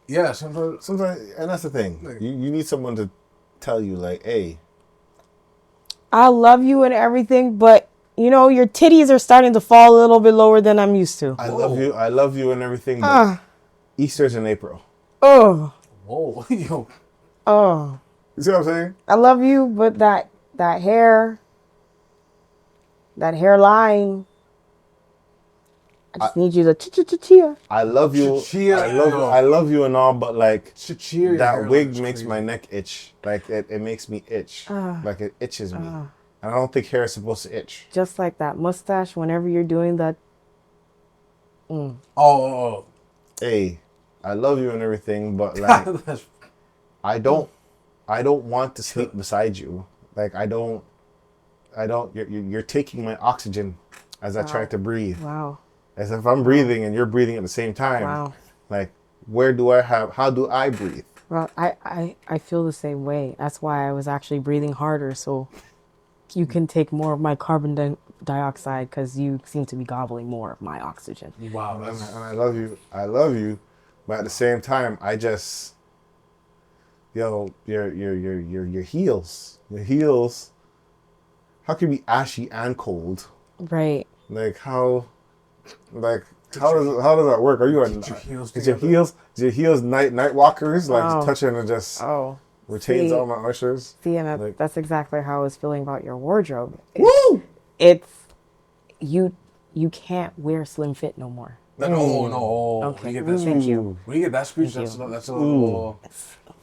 Yeah, sometimes. and that's the thing. You need someone to tell you, like, hey, I love you and everything, but you know, your titties are starting to fall a little bit lower than I'm used to. I love you and everything, but Easter's in April. Oh. Whoa, yo. Oh. You see what I'm saying? I love you, but that hairline, I just need you to cheer. I love you. Chia, I love you and all, but like Cheer that wig makes my neck itch. Like it makes me itch. Like it itches me. And I don't think hair is supposed to itch. Just like that mustache whenever you're doing that Oh. Hey, I love you and everything, but like, I don't want to sleep beside you. Like, I don't. You're taking my oxygen as I try to breathe. Wow. As if I'm breathing and you're breathing at the same time. Wow. Like, how do I breathe? Well, I feel the same way. That's why I was actually breathing harder, so you can take more of my carbon dioxide because you seem to be gobbling more of my oxygen. Wow. And I love you. I love you, but at the same time, I just, your heels. How can you be ashy and cold? Right. Like how does that work? Are you your heels night walkers, like touching and just retains all my ushers? See, and that's exactly how I was feeling about your wardrobe. Woo! It's you can't wear slim fit no more. No. Okay. Thank you. When you get that speech, that's a little.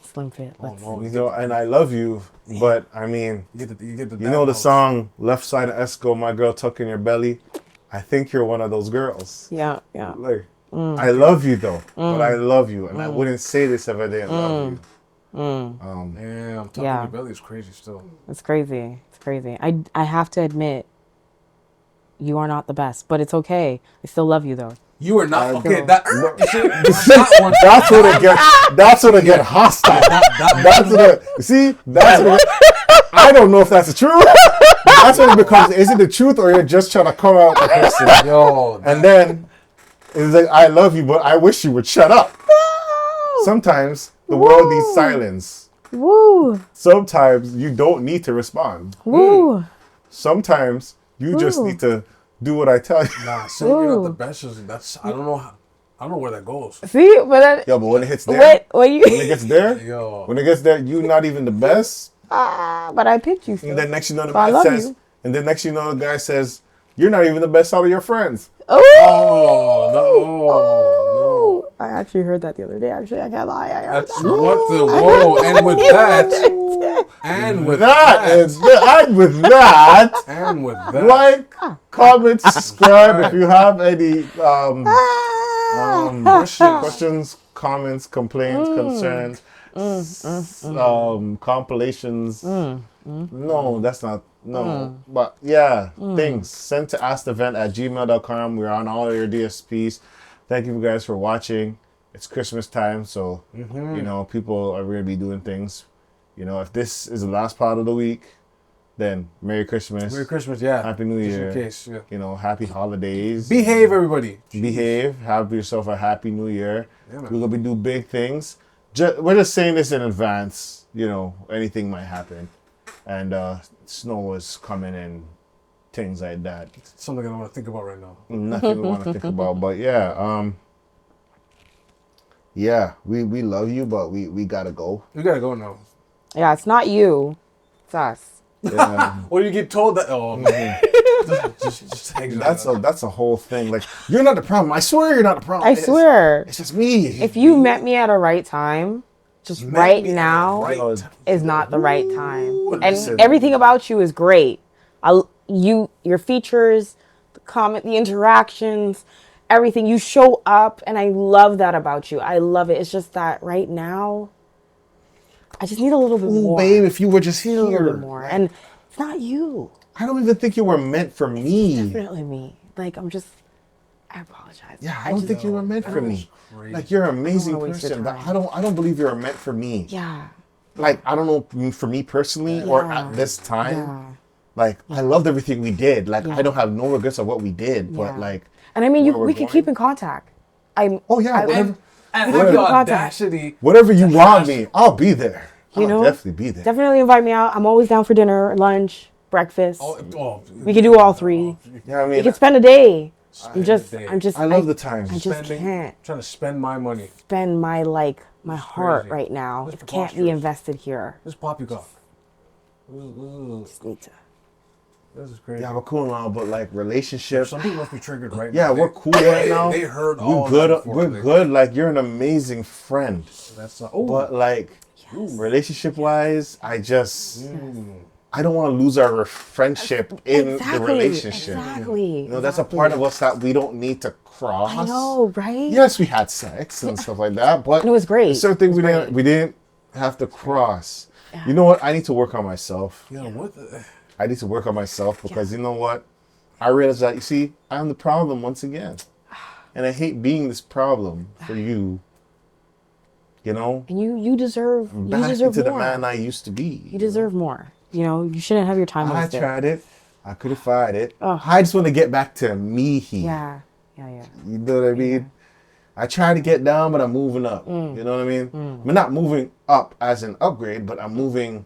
Slim fit. And I love you, but I mean, you get the song "Left Side of Esco," my girl tuck in your belly. I think you're one of those girls. Yeah. Like, I love you though, but I love you, and I wouldn't say this if I didn't love you. Damn, tuck in your belly is crazy still. It's crazy. I have to admit, you are not the best, but it's okay. I still love you though. You are not okay. That's what it get hostile. I don't know if that's the truth. That's when it becomes, is it the truth or you're just trying to come out the person? Yo, and then it's like, I love you, but I wish you would shut up. Sometimes the world needs silence. Woo. Sometimes you don't need to respond. Woo. Sometimes you just need to do what I tell you. Nah, saying you're not the best I don't know where that goes. See, but but when it hits there, when it gets there, you're not even the best. But I picked you. Still. And then next you know the guy says, you're not even the best out of your friends. Oh no. I actually heard that the other day. Actually, I can't lie. I heard That's that. What the whoa! And with that, like, comment, subscribe if you have any questions, comments, complaints, concerns, compilations. No, that's not. No, but yeah, things sent to askthevent@gmail.com. We're on all your DSPs. Thank you guys for watching. It's Christmas time, so people are going to be doing things. If this is the last part of the week, then Merry Christmas. Merry Christmas, yeah. Happy New Year. Just in case, Happy holidays. Behave, everybody. Behave. Have yourself a happy New Year. Yeah, we're going to be doing big things. We're just saying this in advance. Anything might happen. And snow is coming and things like that. It's something I don't want to think about right now. Nothing we want to think about. But yeah, we love you, but we gotta go. We gotta go now. Yeah, it's not you. It's us. Yeah. Or you get told that. Oh, man. just that's a whole thing. Like, you're not the problem. I swear you're not the problem. I swear. It's just me. If you met me at a right time, just right now is not the right time. And everything about you is great. Your features, the comment, the interactions, everything. You show up, and I love that about you. I love it. It's just that right now, I just need a little bit more. Babe, if you were just here. A little bit more. And it's not you. I don't even think you were meant for me. It's definitely me. Like, I apologize. Yeah, I don't think you were meant for me. Like, you're an amazing person, but I don't believe you're meant for me. Yeah. Like, I don't know, for me personally or at this time, like, I loved everything we did. Like, I don't have no regrets of what we did, but like. And I mean, we can keep in contact. Whatever. And have the audacity. Whatever you want me, I'll be there. I'll definitely be there. Definitely invite me out. I'm always down for dinner, lunch, breakfast. We can do all three. Yeah, I mean, we can spend a day. I love the time. I just can't. Trying to spend my money. Spend my heart right now. It can't be invested here. Just pop your cock. Just need to. This is crazy. Yeah, we're cool now, but like relationships. Some people must be triggered right now. Yeah, we're cool right now. They heard all We're good. Like, you're an amazing friend. That's but like, relationship wise, I just I don't want to lose our friendship in the relationship. Exactly. You know, that's a part of us that we don't need to cross. I know, right? Yes, we had sex and stuff like that, but And it was great. there's certain things we didn't have to cross. Yeah. You know what? I need to work on myself. Yeah, what the... I need to work on myself because you know what? I realize that, you see, I'm the problem once again. And I hate being this problem for you. You know? And you deserve Back into the more. man I used to be. You deserve more. You know, you shouldn't have your time I wasted. tried it. I could have fired it. Oh. I just want to get back to me here. Yeah. You know what I mean? I try to get down, but I'm moving up. You know what I mean? I'm not moving up as an upgrade, but I'm moving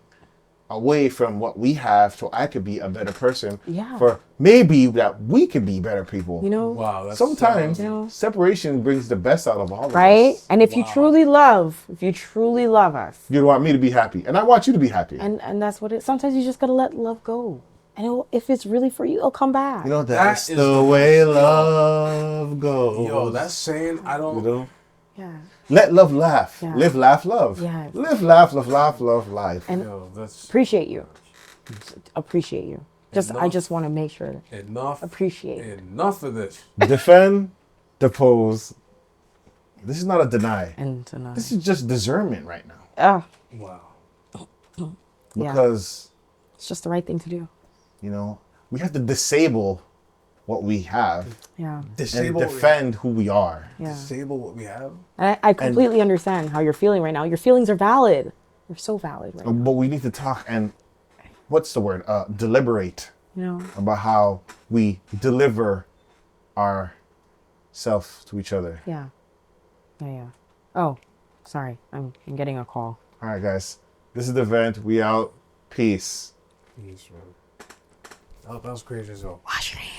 away from what we have so I could be a better person. Yeah. For maybe that we could be better people. You know? Wow, that's Sometimes You know? separation brings the best out of all of Right? us. And if you truly love us, You want me to be happy, and I want you to be happy. and that's what it. Sometimes you just gotta let love go, and if it's really for you, it'll come back. You know, That that's is the the way love goes. Yo, that's saying I don't... You know? Yeah. Let love laugh. Yeah. Live, laugh, love. Yeah. Live, laugh, love, life. And Yo, that's... appreciate you. I Enough. just want to make sure. Enough. Appreciate. Enough of this. Defend, depose. This is not a deny. And This is just discernment right now. Wow. Because, it's just the right thing to do. you know, we have to disable what we have Yeah. and Disable what we defend who we are. Yeah. Disable what we have. And I completely understand how you're feeling right now. Your feelings are valid. They're so valid right now. But we need to talk and, what's the word? Deliberate You know? about how we deliver our self to each other. Yeah. Yeah. Oh, sorry. I'm getting a call. All right, guys. This is the event. We out. Peace. Peace, man. That was crazy as well. Wash your hands.